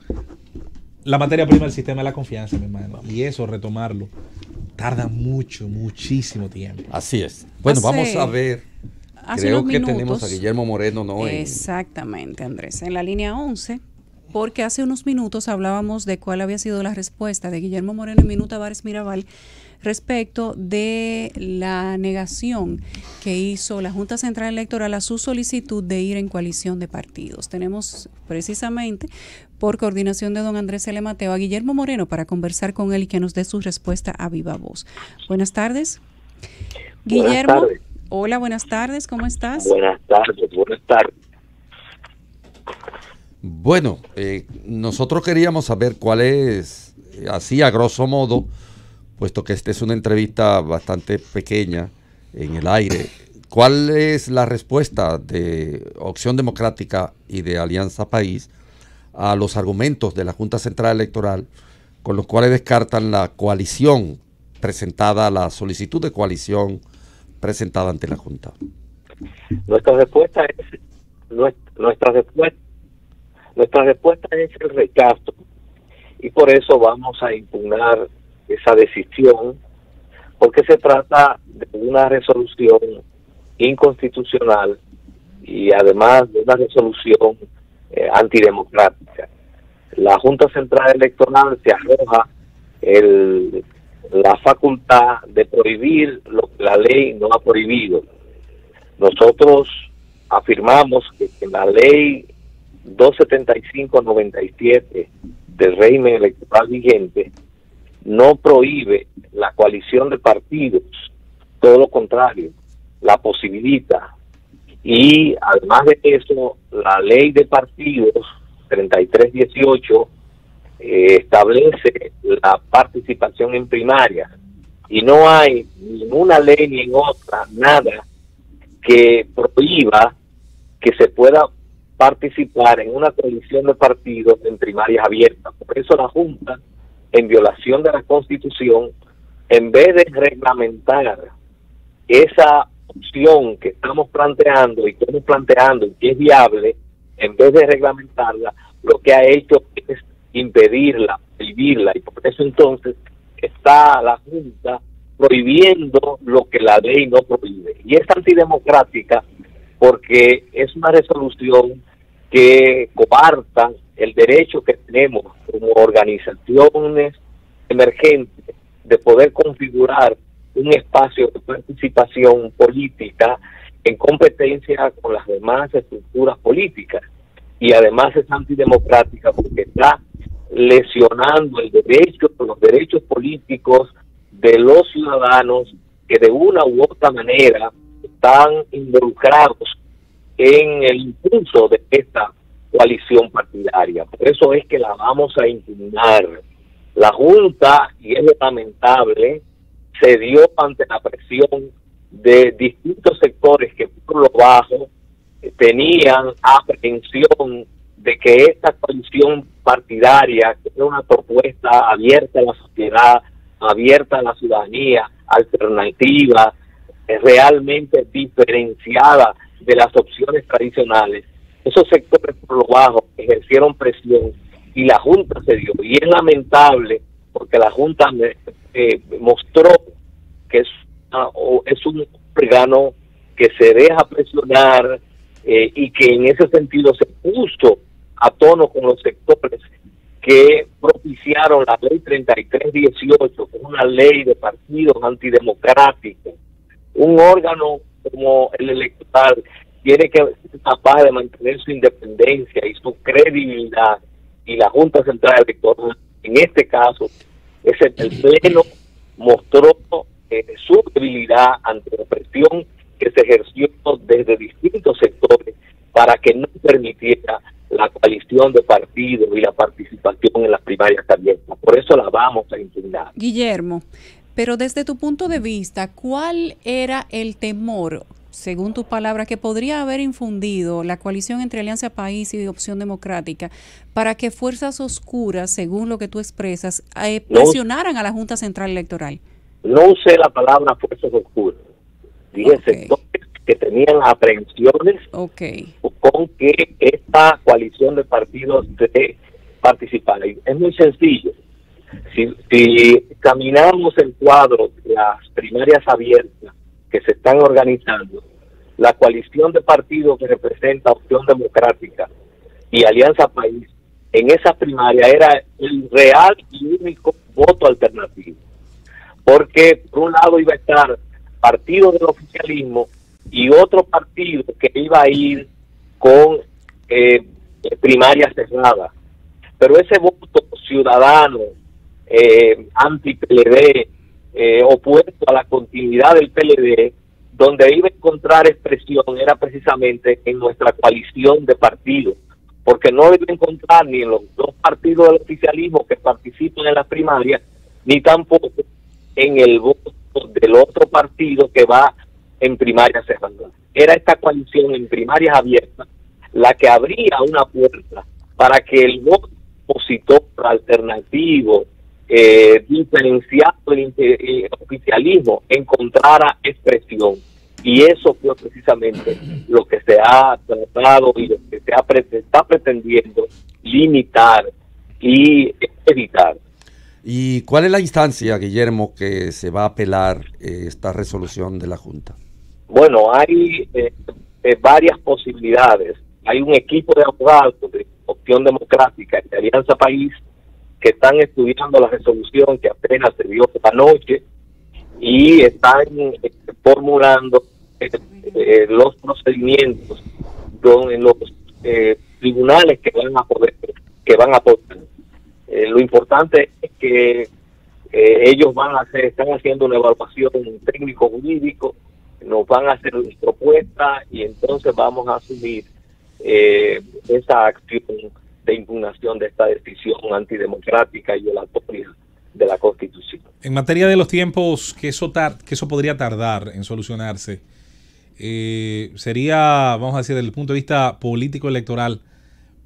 la materia prima del sistema es la confianza, mi hermano, y eso, retomarlo, tarda muchísimo tiempo. Así es. Bueno, vamos a ver. Creo que tenemos a Guillermo Moreno, ¿no? Exactamente, Andrés, en la línea 11, porque hace unos minutos hablábamos de cuál había sido la respuesta de Guillermo Moreno y Minú Tavares Mirabal respecto de la negación que hizo la Junta Central Electoral a su solicitud de ir en coalición de partidos. Tenemos precisamente, por coordinación de don Andrés L. Mateo, a Guillermo Moreno para conversar con él y que nos dé su respuesta a viva voz. Buenas tardes. Guillermo. Buenas tardes. Hola, buenas tardes, ¿cómo estás? Buenas tardes. Bueno, nosotros queríamos saber cuál es, así a grosso modo, puesto que esta es una entrevista bastante pequeña en el aire, ¿cuál es la respuesta de Opción Democrática y de Alianza País a los argumentos de la Junta Central Electoral con los cuales descartan la coalición presentada, la solicitud de coalición presentada ante la Junta? Nuestra respuesta es el rechazo, y por eso vamos a impugnar esa decisión, porque se trata de una resolución inconstitucional y además de una resolución antidemocrática. la Junta Central Electoral se arroja la facultad de prohibir lo que la ley no ha prohibido. Nosotros afirmamos que la ley 275/97 del régimen electoral vigente no prohíbe la coalición de partidos, todo lo contrario, la posibilita. Y además de eso, la ley de partidos 3318 establece la participación en primarias, y no hay ni en una ley ni en otra nada que prohíba que se pueda participar en una coalición de partidos en primarias abiertas. Por eso la Junta, en violación de la Constitución, en vez de reglamentar esa opción que estamos planteando y que hemos planteando y que es viable, en vez de reglamentarla, lo que ha hecho es impedirla, prohibirla, y por eso entonces está la Junta prohibiendo lo que la ley no prohíbe. Y es antidemocrática porque es una resolución que coarta el derecho que tenemos como organizaciones emergentes de poder configurar un espacio de participación política en competencia con las demás estructuras políticas. Y además es antidemocrática porque está lesionando los derechos políticos de los ciudadanos que de una u otra manera están involucrados en el impulso de esta coalición partidaria. Por eso es que la vamos a impugnar. La Junta, y es lamentable, cedió ante la presión de distintos sectores que por lo bajo tenían aprehensión de que esta coalición partidaria, que es una propuesta abierta a la sociedad, abierta a la ciudadanía, alternativa, realmente diferenciada de las opciones tradicionales, esos sectores por lo bajo ejercieron presión y la Junta cedió. Y es lamentable porque la Junta mostró que es un órgano que se deja presionar y que en ese sentido se puso a tono con los sectores que propiciaron la ley 3318, que es una ley de partidos antidemocráticos. Un órgano como el electoral tiene que ser capaz de mantener su independencia y su credibilidad, y la Junta Central Electoral, en este caso, el Pleno mostró su debilidad ante la presión que se ejerció desde distintos sectores para que no permitiera la coalición de partidos y la participación en las primarias abiertas. Por eso la vamos a impugnar. Guillermo, pero desde tu punto de vista, ¿cuál era el temor, según tus palabras, que podría haber infundido la coalición entre Alianza País y Opción Democrática para que fuerzas oscuras, según lo que tú expresas, presionaran a la Junta Central Electoral? No usé la palabra fuerzas oscuras. Dije sectores que tenían aprehensiones con que esta coalición de partidos participara. Es muy sencillo. Si caminamos el cuadro de las primarias abiertas que se están organizando, la coalición de partidos que representa Opción Democrática y Alianza País, en esa primaria era el real y único voto alternativo. Porque por un lado iba a estar partido del oficialismo y otro partido que iba a ir con primaria cerrada. Pero ese voto ciudadano, anti-PLD, opuesto a la continuidad del PLD, donde iba a encontrar expresión era precisamente en nuestra coalición de partidos, porque no lo iba a encontrar ni en los dos partidos del oficialismo que participan en las primarias, ni tampoco en el voto del otro partido que va en primarias cerradas. Era esta coalición en primarias abiertas la que abría una puerta para que el voto opositor alternativo, diferenciado del oficialismo, encontrara expresión. Y eso fue precisamente lo que se ha tratado y lo que se está pretendiendo limitar y evitar. ¿Y cuál es la instancia, Guillermo, que se va a apelar esta resolución de la Junta? Bueno, hay varias posibilidades. Hay un equipo de abogados Opción Democrática y Alianza País, que están estudiando la resolución que apenas se dio anoche y están formulando los procedimientos en los tribunales que van a aportar. Lo importante es que ellos están haciendo una evaluación técnico-jurídico, nos van a hacer una propuesta y entonces vamos a asumir esa acción de impugnación de esta decisión antidemocrática y violatoria de la Constitución. En materia de los tiempos que eso podría tardar en solucionarse, sería, vamos a decir, desde el punto de vista político-electoral,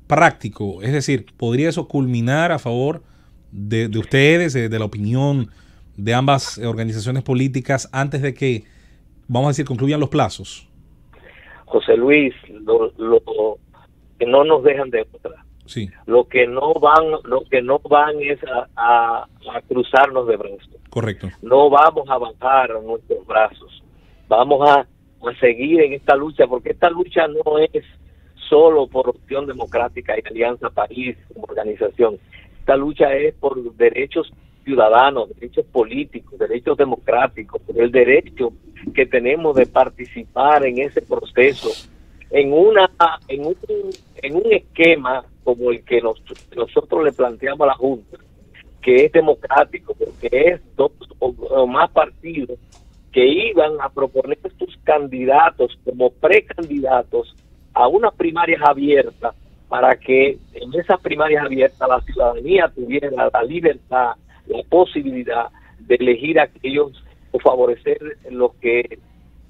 práctico, es decir, ¿podría eso culminar a favor de ustedes, de la opinión de ambas organizaciones políticas antes de que, vamos a decir, concluyan los plazos? José Luis, lo que no nos dejan de otra. Sí. Lo que no van es a cruzarnos de brazos. Correcto. No vamos a bajar nuestros brazos. Vamos a seguir en esta lucha, porque esta lucha no es solo por Opción Democrática y Alianza País como organización. Esta lucha es por derechos ciudadanos, derechos políticos, derechos democráticos, por el derecho que tenemos de participar en ese proceso, en un esquema como el que nosotros le planteamos a la Junta, que es democrático, porque es dos o más partidos que iban a proponer sus candidatos como precandidatos a unas primarias abiertas, para que en esas primarias abiertas la ciudadanía tuviera la libertad, la posibilidad de elegir a aquellos o favorecer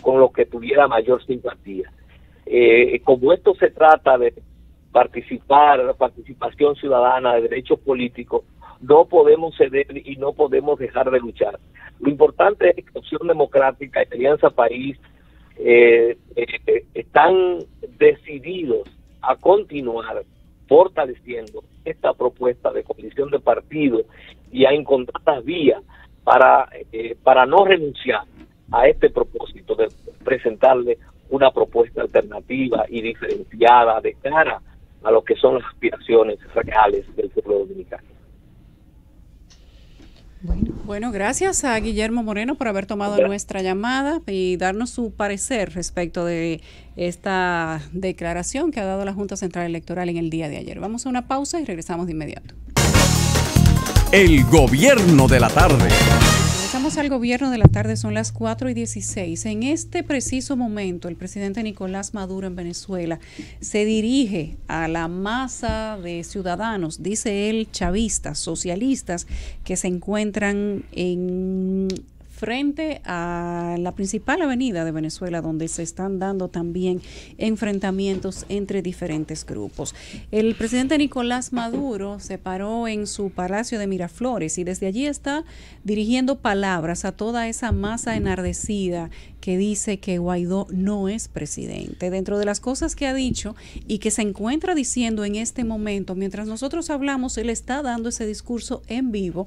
con los que tuviera mayor simpatía. Como esto se trata de participación ciudadana, de derechos políticos, no podemos ceder y no podemos dejar de luchar. Lo importante es que Opción Democrática y Alianza País están decididos a continuar fortaleciendo esta propuesta de coalición de partidos y a encontrar las vías para no renunciar a este propósito de presentarle una propuesta alternativa y diferenciada de cara a lo que son las aspiraciones reales del pueblo dominicano. Bueno, gracias a Guillermo Moreno por haber tomado nuestra llamada y darnos su parecer respecto de esta declaración que ha dado la Junta Central Electoral en el día de ayer. Vamos a una pausa y regresamos de inmediato. El gobierno de la tarde. Regresamos al gobierno de la tarde, son las 4:16. En este preciso momento, el presidente Nicolás Maduro en Venezuela se dirige a la masa de ciudadanos, dice él, chavistas, socialistas, que se encuentran frente a la principal avenida de Venezuela, donde se están dando también enfrentamientos entre diferentes grupos. El presidente Nicolás Maduro se paró en su palacio de Miraflores y desde allí está dirigiendo palabras a toda esa masa enardecida que dice que Guaidó no es presidente. Dentro de las cosas que ha dicho y que se encuentra diciendo en este momento, mientras nosotros hablamos, él está dando ese discurso en vivo,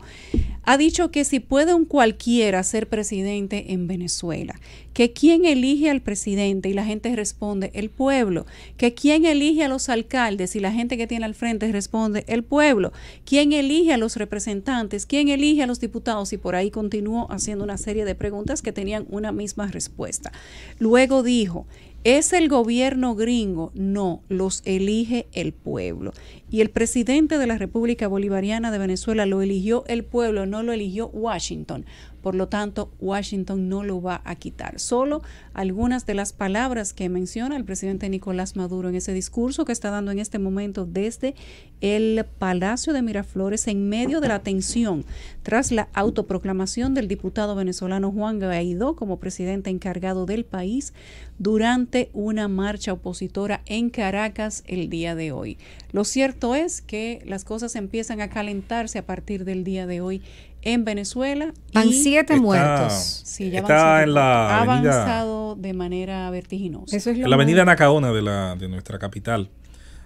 ha dicho que si puede un cualquiera ser presidente en Venezuela, que quién elige al presidente y la gente responde el pueblo, que quién elige a los alcaldes y la gente que tiene al frente responde el pueblo, quién elige a los representantes, quién elige a los diputados, y por ahí continuó haciendo una serie de preguntas que tenían una misma respuesta. Luego dijo, ¿es el gobierno gringo? No, los elige el pueblo. Y el presidente de la República Bolivariana de Venezuela lo eligió el pueblo, no lo eligió Washington. Por lo tanto, Washington no lo va a quitar. Solo algunas de las palabras que menciona el presidente Nicolás Maduro en ese discurso que está dando en este momento desde el Palacio de Miraflores en medio de la tensión tras la autoproclamación del diputado venezolano Juan Guaidó como presidente encargado del país durante una marcha opositora en Caracas el día de hoy. Lo cierto es que las cosas empiezan a calentarse a partir del día de hoy en Venezuela. Van 7 muertos. Sí, ya está en la ha avenida, avanzado de manera vertiginosa. Eso es lo en la avenida Anacaona de nuestra capital.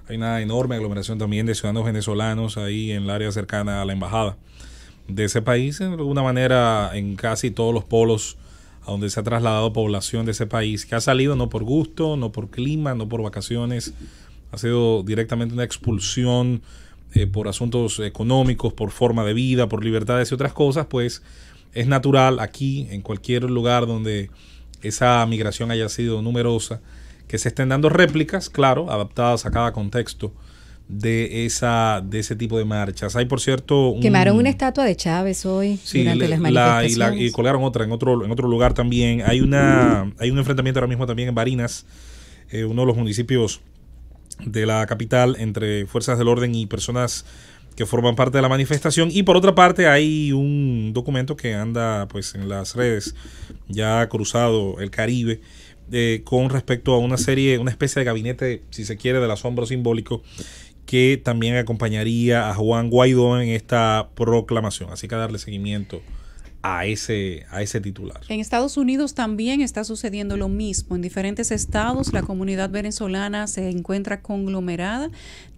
Hay una enorme aglomeración también de ciudadanos venezolanos ahí en el área cercana a la embajada de ese país. De alguna manera, en casi todos los polos a donde se ha trasladado población de ese país, que ha salido no por gusto, no por clima, no por vacaciones, ha sido directamente una expulsión por asuntos económicos, por forma de vida, por libertades y otras cosas, pues es natural aquí, en cualquier lugar donde esa migración haya sido numerosa, que se estén dando réplicas, claro, adaptadas a cada contexto de ese tipo de marchas. Hay, por cierto, quemaron una estatua de Chávez hoy durante las manifestaciones. Y colgaron otra en otro lugar también. Hay un enfrentamiento ahora mismo también en Barinas, uno de los municipios de la capital, entre fuerzas del orden y personas que forman parte de la manifestación. Y por otra parte hay un documento que anda pues en las redes, ya ha cruzado el Caribe, con respecto a una especie de gabinete, si se quiere, del asombro simbólico, que también acompañaría a Juan Guaidó en esta proclamación. Así que darle seguimiento a ese titular. En Estados Unidos también está sucediendo lo mismo. En diferentes estados la comunidad venezolana se encuentra conglomerada,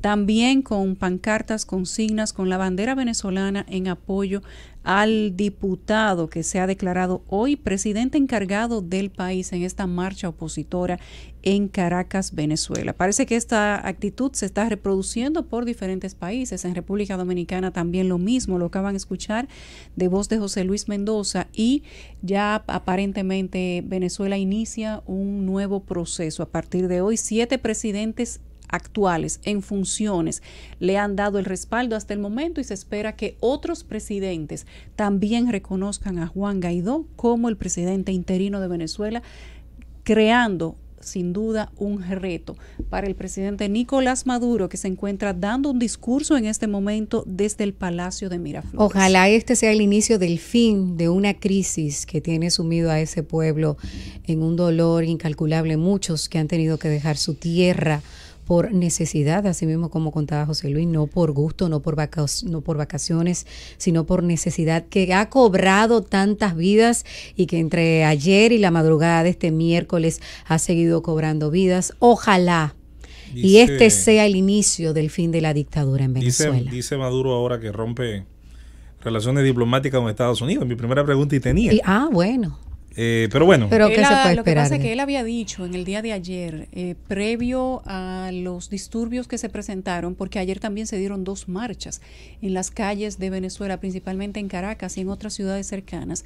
también con pancartas, consignas, con la bandera venezolana en apoyo al diputado que se ha declarado hoy presidente encargado del país en esta marcha opositora en Caracas, Venezuela. Parece que esta actitud se está reproduciendo por diferentes países. En República Dominicana también lo mismo, lo acaban de escuchar de voz de José Luis Mendoza, y ya aparentemente Venezuela inicia un nuevo proceso. A partir de hoy, 7 presidentes actuales en funciones le han dado el respaldo hasta el momento, y se espera que otros presidentes también reconozcan a Juan Guaidó como el presidente interino de Venezuela, creando sin duda un reto para el presidente Nicolás Maduro, que se encuentra dando un discurso en este momento desde el Palacio de Miraflores. Ojalá este sea el inicio del fin de una crisis que tiene sumido a ese pueblo en un dolor incalculable. Muchos que han tenido que dejar su tierra por necesidad, así mismo como contaba José Luis, no por gusto, no por vacaciones, sino por necesidad, que ha cobrado tantas vidas y que entre ayer y la madrugada de este miércoles ha seguido cobrando vidas. Ojalá y este sea el inicio del fin de la dictadura en Venezuela. Dice Maduro ahora que rompe relaciones diplomáticas con Estados Unidos. Mi primera pregunta y tenía. Bueno. Pero bueno. Pero ¿qué se puede esperar? Lo que pasa es que él había dicho en el día de ayer, previo a los disturbios que se presentaron, porque ayer también se dieron 2 marchas en las calles de Venezuela, principalmente en Caracas y en otras ciudades cercanas,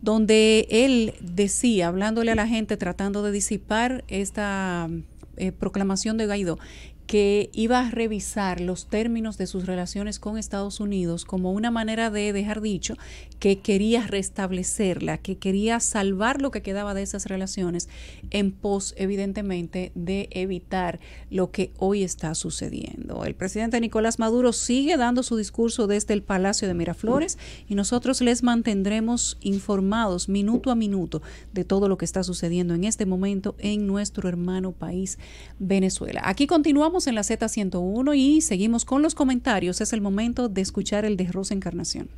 donde él decía, hablándole a la gente, tratando de disipar esta proclamación de Guaidó, que iba a revisar los términos de sus relaciones con Estados Unidos como una manera de dejar dicho que quería restablecerla, que quería salvar lo que quedaba de esas relaciones en pos, evidentemente, de evitar lo que hoy está sucediendo. El presidente Nicolás Maduro sigue dando su discurso desde el Palacio de Miraflores, y nosotros les mantendremos informados minuto a minuto de todo lo que está sucediendo en este momento en nuestro hermano país, Venezuela. Aquí continuamos en la Z101 y seguimos con los comentarios. Es el momento de escuchar el de Rosa Encarnación.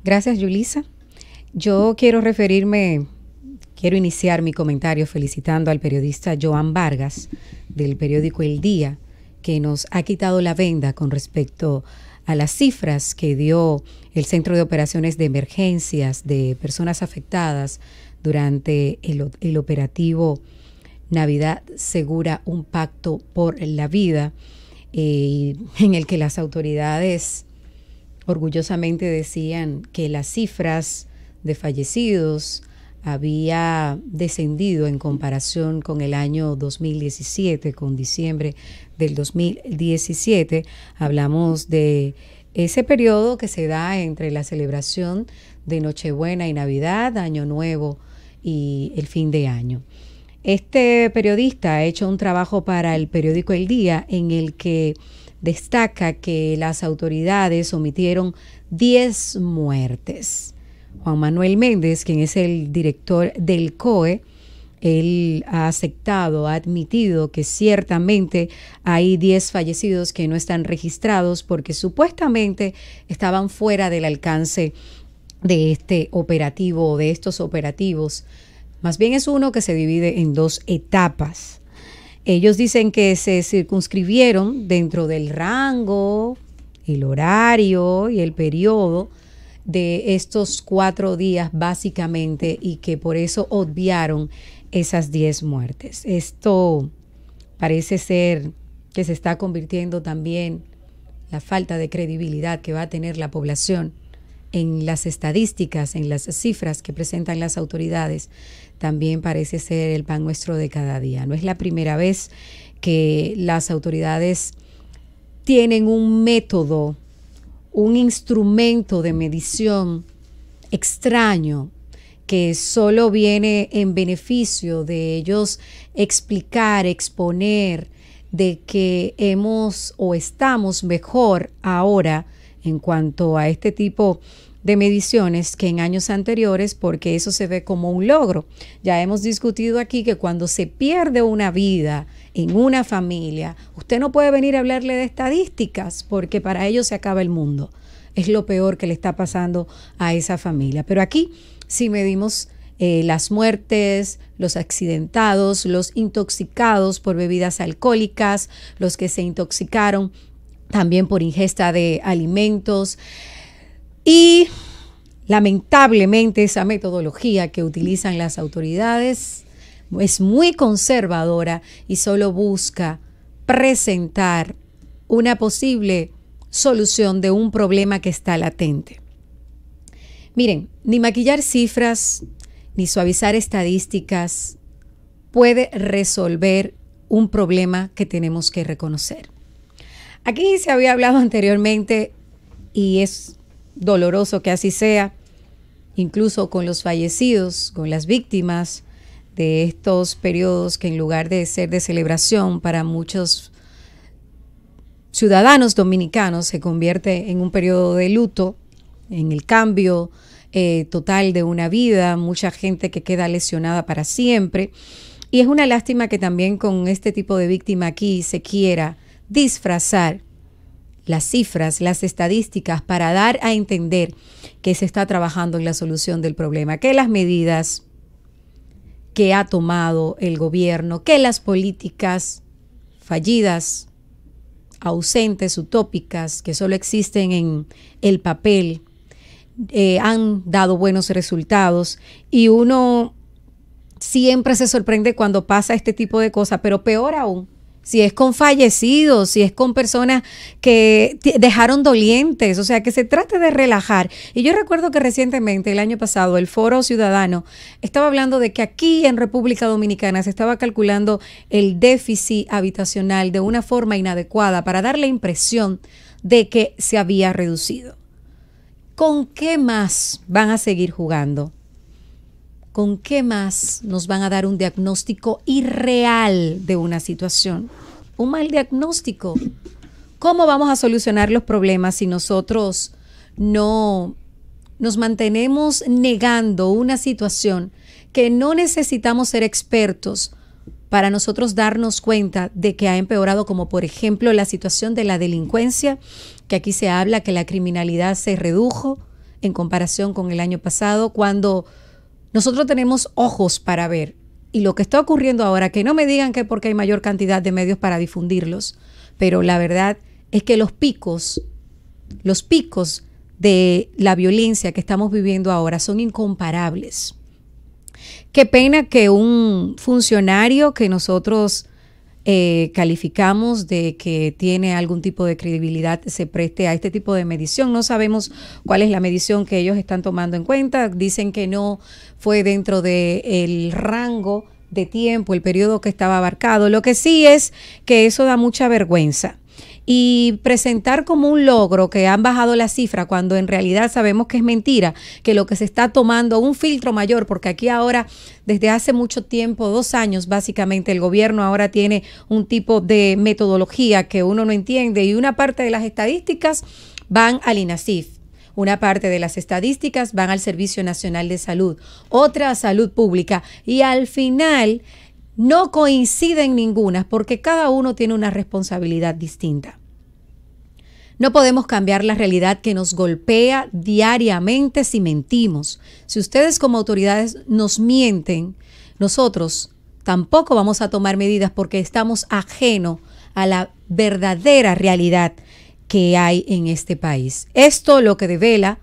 Gracias, Yulisa. Yo quiero iniciar mi comentario felicitando al periodista Joan Vargas del periódico El Día, que nos ha quitado la venda con respecto a las cifras que dio el Centro de Operaciones de Emergencias de personas afectadas durante el operativo Navidad Segura, un pacto por la vida, en el que las autoridades orgullosamente decían que las cifras de fallecidos había descendido en comparación con el año 2017, con diciembre del 2017. Hablamos de ese periodo que se da entre la celebración de Nochebuena y Navidad, Año Nuevo y el fin de año. Este periodista ha hecho un trabajo para el periódico El Día en el que destaca que las autoridades omitieron 10 muertes. Juan Manuel Méndez, quien es el director del COE, él ha aceptado, ha admitido que ciertamente hay 10 fallecidos que no están registrados porque supuestamente estaban fuera del alcance de este operativo o de estos operativos. Más bien es uno que se divide en 2 etapas. Ellos dicen que se circunscribieron dentro del rango, el horario y el periodo de estos 4 días básicamente, y que por eso obviaron esas 10 muertes. Esto parece ser que se está convirtiendo también la falta de credibilidad que va a tener la población en las estadísticas, en las cifras que presentan las autoridades, también parece ser el pan nuestro de cada día. No es la primera vez que las autoridades tienen un método, un instrumento de medición extraño que solo viene en beneficio de ellos explicar, exponer de que hemos o estamos mejor ahora en cuanto a este tipo de mediciones que en años anteriores, porque eso se ve como un logro. Ya hemos discutido aquí que cuando se pierde una vida en una familia, usted no puede venir a hablarle de estadísticas porque para ellos se acaba el mundo. Es lo peor que le está pasando a esa familia. Pero aquí sí medimos las muertes, los accidentados, los intoxicados por bebidas alcohólicas, los que se intoxicaron también por ingesta de alimentos. Y lamentablemente esa metodología que utilizan las autoridades es muy conservadora y solo busca presentar una posible solución de un problema que está latente. Miren, ni maquillar cifras ni suavizar estadísticas puede resolver un problema que tenemos que reconocer. Aquí se había hablado anteriormente, y es doloroso que así sea, incluso con los fallecidos, con las víctimas de estos periodos que en lugar de ser de celebración para muchos ciudadanos dominicanos se convierte en un periodo de luto, en el cambio total de una vida, mucha gente que queda lesionada para siempre. Y es una lástima que también con este tipo de víctima aquí se quiera disfrazar las cifras, las estadísticas para dar a entender que se está trabajando en la solución del problema, que las medidas que ha tomado el gobierno, que las políticas fallidas, ausentes, utópicas, que solo existen en el papel, han dado buenos resultados, y uno siempre se sorprende cuando pasa este tipo de cosas, pero peor aún, si es con fallecidos, si es con personas que dejaron dolientes, o sea, que se trate de relajar. Y yo recuerdo que recientemente, el año pasado, el Foro Ciudadano estaba hablando de que aquí en República Dominicana se estaba calculando el déficit habitacional de una forma inadecuada para dar la impresión de que se había reducido. ¿Con qué más van a seguir jugando? ¿Con qué más nos van a dar un diagnóstico irreal de una situación? Un mal diagnóstico. ¿Cómo vamos a solucionar los problemas si nosotros no nos mantenemos negando una situación que no necesitamos ser expertos para nosotros darnos cuenta de que ha empeorado, como por ejemplo la situación de la delincuencia, que aquí se habla que la criminalidad se redujo en comparación con el año pasado, cuando nosotros tenemos ojos para ver? Y lo que está ocurriendo ahora, que no me digan que porque hay mayor cantidad de medios para difundirlos, pero la verdad es que los picos de la violencia que estamos viviendo ahora son incomparables. Qué pena que un funcionario que nosotros calificamos de que tiene algún tipo de credibilidad se preste a este tipo de medición. No sabemos cuál es la medición que ellos están tomando en cuenta. Dicen que no fue dentro del rango de tiempo, el periodo que estaba abarcado. Lo que sí es que eso da mucha vergüenza. Y presentar como un logro que han bajado la cifra cuando en realidad sabemos que es mentira, que lo que se está tomando un filtro mayor, porque aquí ahora desde hace mucho tiempo, 2 años básicamente, el gobierno ahora tiene un tipo de metodología que uno no entiende, y una parte de las estadísticas van al INASIF, una parte de las estadísticas van al Servicio Nacional de Salud, otra a Salud Pública, y al final no coinciden ninguna porque cada uno tiene una responsabilidad distinta. No podemos cambiar la realidad que nos golpea diariamente si mentimos. Si ustedes como autoridades nos mienten, nosotros tampoco vamos a tomar medidas porque estamos ajenos a la verdadera realidad que hay en este país. Esto lo que devela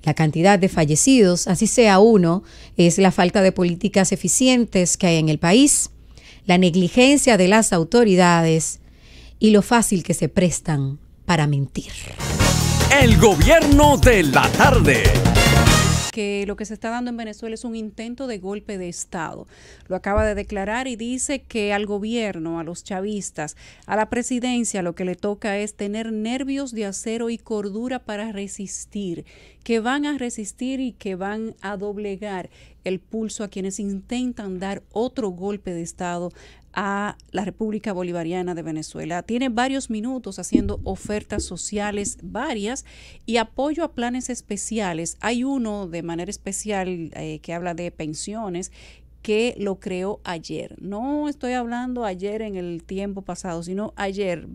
la cantidad de fallecidos, así sea uno, es la falta de políticas eficientes que hay en el país, la negligencia de las autoridades y lo fácil que se prestan para mentir. El gobierno de la tarde. Que lo que se está dando en Venezuela es un intento de golpe de Estado. Lo acaba de declarar y dice que al gobierno, a los chavistas, a la presidencia, lo que le toca es tener nervios de acero y cordura para resistir, que van a resistir y que van a doblegar el pulso a quienes intentan dar otro golpe de Estado a la República Bolivariana de Venezuela. Tiene varios minutos haciendo ofertas sociales varias y apoyo a planes especiales. Hay uno de manera especial que habla de pensiones, que lo creó ayer. No estoy hablando ayer en el tiempo pasado, sino ayer,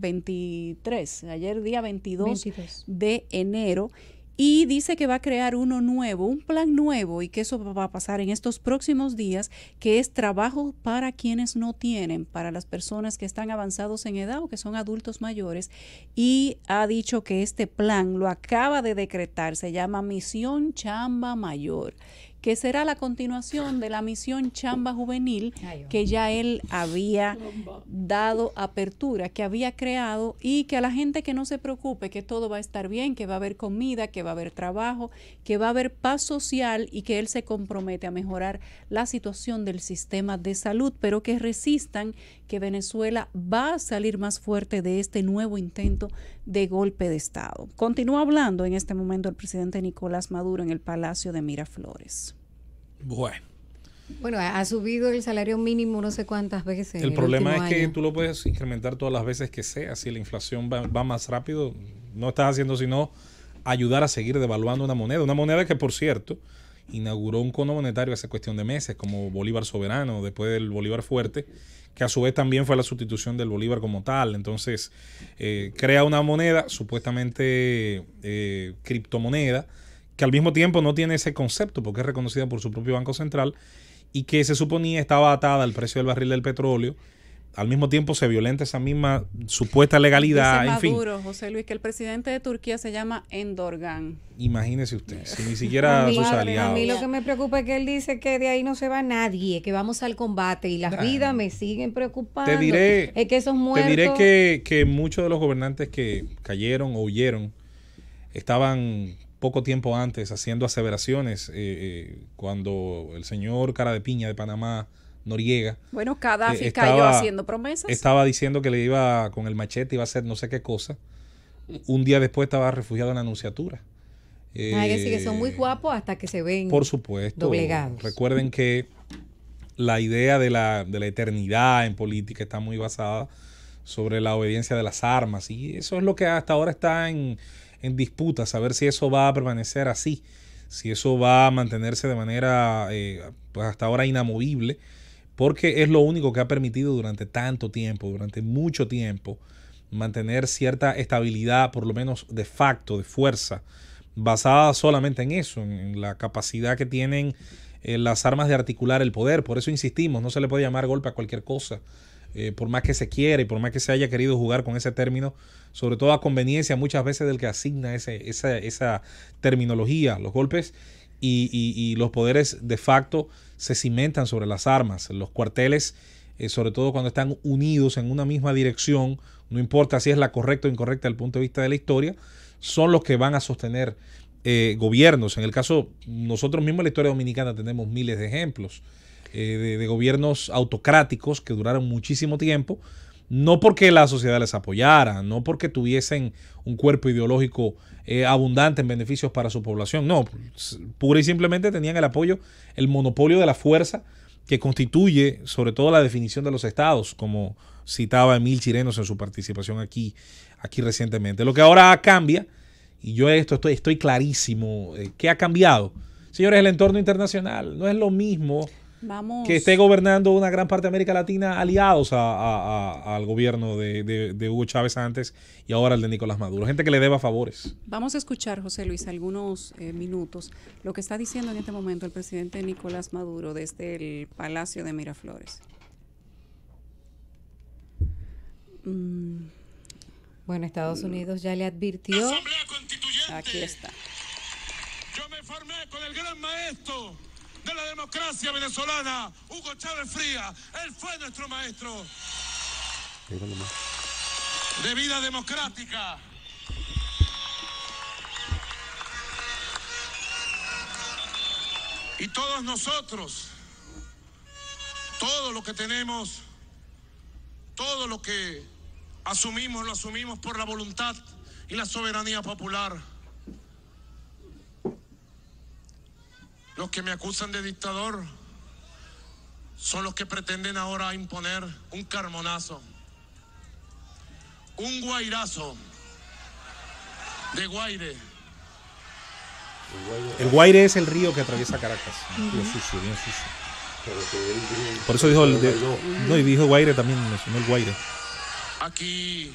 ayer día 22. De enero. Y dice que va a crear uno nuevo, un plan nuevo, y que eso va a pasar en estos próximos días, que es trabajo para quienes no tienen, para las personas que están avanzados en edad o que son adultos mayores. Y ha dicho que este plan lo acaba de decretar, se llama Misión Chamba Mayor, que será la continuación de la Misión Chamba Juvenil, que ya él había dado apertura, que había creado, y que a la gente que no se preocupe, que todo va a estar bien, que va a haber comida, que va a haber trabajo, que va a haber paz social, y que él se compromete a mejorar la situación del sistema de salud, pero que resistan, que Venezuela va a salir más fuerte de este nuevo intento de golpe de Estado. Continúa hablando en este momento el presidente Nicolás Maduro en el Palacio de Miraflores. Bueno, ha subido el salario mínimo no sé cuántas veces. El problema es que tú lo puedes incrementar todas las veces que sea. Si la inflación va más rápido, no estás haciendo sino ayudar a seguir devaluando una moneda que, por cierto, inauguró un cono monetario hace cuestión de meses como Bolívar soberano, después del Bolívar fuerte, que a su vez también fue la sustitución del Bolívar como tal. Entonces, crea una moneda, supuestamente criptomoneda, que al mismo tiempo no tiene ese concepto porque es reconocida por su propio Banco Central y que se suponía estaba atada al precio del barril del petróleo. Al mismo tiempo se violenta esa misma supuesta legalidad. Dice Maduro, José Luis, que el presidente de Turquía se llama Endorgan. Imagínese usted, si ni siquiera sus aliados. A mí lo que me preocupa es que él dice que de ahí no se va nadie, que vamos al combate y las vidas me siguen preocupando. Te diré, es que esos muertos... Te diré que muchos de los gobernantes que cayeron o huyeron estaban poco tiempo antes haciendo aseveraciones cuando el señor Cara de Piña de Panamá, Noriega. Bueno, Gaddafi cayó haciendo promesas. Estaba diciendo que le iba con el machete, iba a hacer no sé qué cosa. Un día después estaba refugiado en la Nunciatura. Hay que decir que son muy guapos hasta que se ven por supuesto, doblegados. Recuerden que la idea de la eternidad en política está muy basada sobre la obediencia de las armas. Y eso es lo que hasta ahora está en disputa, saber si eso va a permanecer así, si eso va a mantenerse de manera pues hasta ahora inamovible, porque es lo único que ha permitido durante tanto tiempo, durante mucho tiempo, mantener cierta estabilidad, por lo menos de facto, de fuerza, basada solamente en eso, en la capacidad que tienen las armas de articular el poder. Por eso insistimos, no se le puede llamar golpe a cualquier cosa, por más que se quiera y por más que se haya querido jugar con ese término, sobre todo a conveniencia muchas veces del que asigna esa terminología. Los golpes y los poderes de facto se cimentan sobre las armas. Los cuarteles, sobre todo cuando están unidos en una misma dirección, no importa si es la correcta o incorrecta desde el punto de vista de la historia, son los que van a sostener gobiernos. En el caso, nosotros mismos en la historia dominicana tenemos miles de ejemplos de gobiernos autocráticos que duraron muchísimo tiempo, no porque la sociedad les apoyara, no porque tuviesen un cuerpo ideológico abundante en beneficios para su población, no, pura y simplemente tenían el apoyo, el monopolio de la fuerza que constituye sobre todo la definición de los estados, como citaba Emil Chirenos en su participación aquí recientemente. Lo que ahora cambia, y yo estoy clarísimo, ¿qué ha cambiado? Señores, el entorno internacional no es lo mismo que esté gobernando una gran parte de América Latina aliados al gobierno de Hugo Chávez antes y ahora el de Nicolás Maduro. Gente que le deba favores. Vamos a escuchar, José Luis, algunos minutos lo que está diciendo en este momento el presidente Nicolás Maduro desde el Palacio de Miraflores. Bueno, Estados Unidos ya le advirtió. Aquí está. Yo me formé con el gran maestro de la democracia venezolana, Hugo Chávez Frías. Él fue nuestro maestro. de vida democrática. Y todos nosotros, todo lo que tenemos, todo lo que asumimos, lo asumimos por la voluntad y la soberanía popular. Los que me acusan de dictador son los que pretenden ahora imponer un carmonazo, un guairazo de Guaire. El Guaire es el río que atraviesa Caracas. Bien sucio, bien sucio. Por eso dijo no, y dijo Guaire también, mencionó el Guaire. Aquí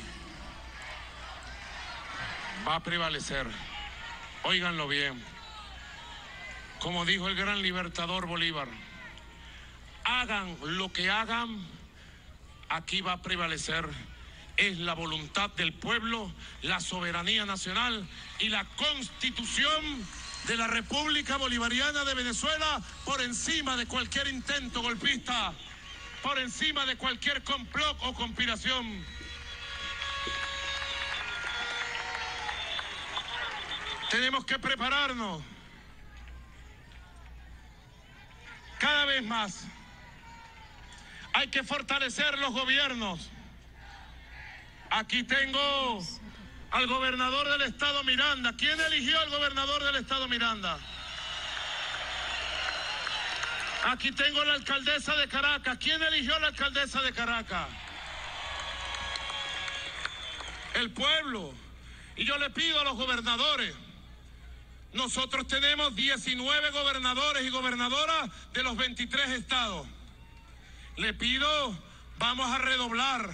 va a prevalecer, óiganlo bien, como dijo el gran libertador Bolívar, hagan lo que hagan, aquí va a prevalecer es la voluntad del pueblo, la soberanía nacional y la Constitución de la República Bolivariana de Venezuela por encima de cualquier intento golpista, por encima de cualquier complot o conspiración. Tenemos que prepararnos cada vez más. Hay que fortalecer los gobiernos. Aquí tengo al gobernador del estado Miranda. ¿Quién eligió al gobernador del estado Miranda? Aquí tengo a la alcaldesa de Caracas. ¿Quién eligió a la alcaldesa de Caracas? El pueblo. Y yo le pido a los gobernadores. Nosotros tenemos 19 gobernadores y gobernadoras de los 23 estados. Le pido, vamos a redoblar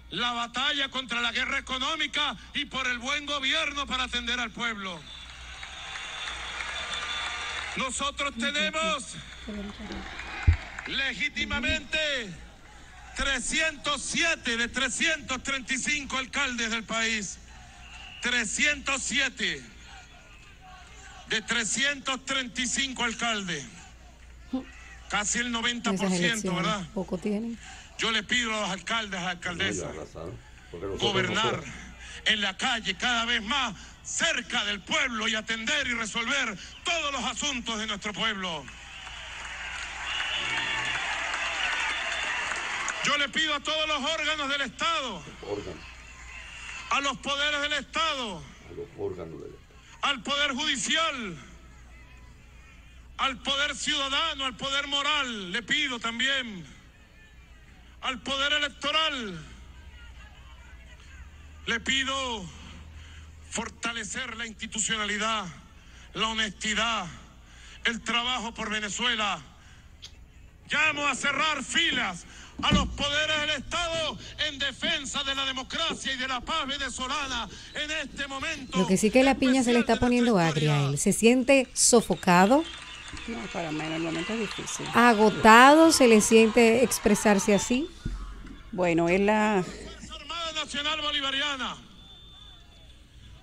la batalla contra la guerra económica y por el buen gobierno para atender al pueblo. Nosotros tenemos legítimamente 307 de 335 alcaldes del país. 307 de 335 alcaldes. Casi el 90%, ¿verdad? Poco tienen. Yo le pido a los alcaldes, alcaldesas, gobernar en la calle cada vez más cerca del pueblo y atender y resolver todos los asuntos de nuestro pueblo. Yo le pido a todos los órganos del Estado, a los poderes del Estado, al Poder Judicial, al Poder Ciudadano, al Poder Moral, le pido también, al Poder Electoral, le pido fortalecer la institucionalidad, la honestidad, el trabajo por Venezuela. Llamo a cerrar filas a los poderes del Estado en defensa de la democracia y de la paz venezolana en este momento. Lo que sí que la piña se le está poniendo agria a él. Se siente sofocado. No, para mí en el momento es difícil. Agotado, se le siente expresarse así. Bueno, es la Fuerza Armada Nacional Bolivariana,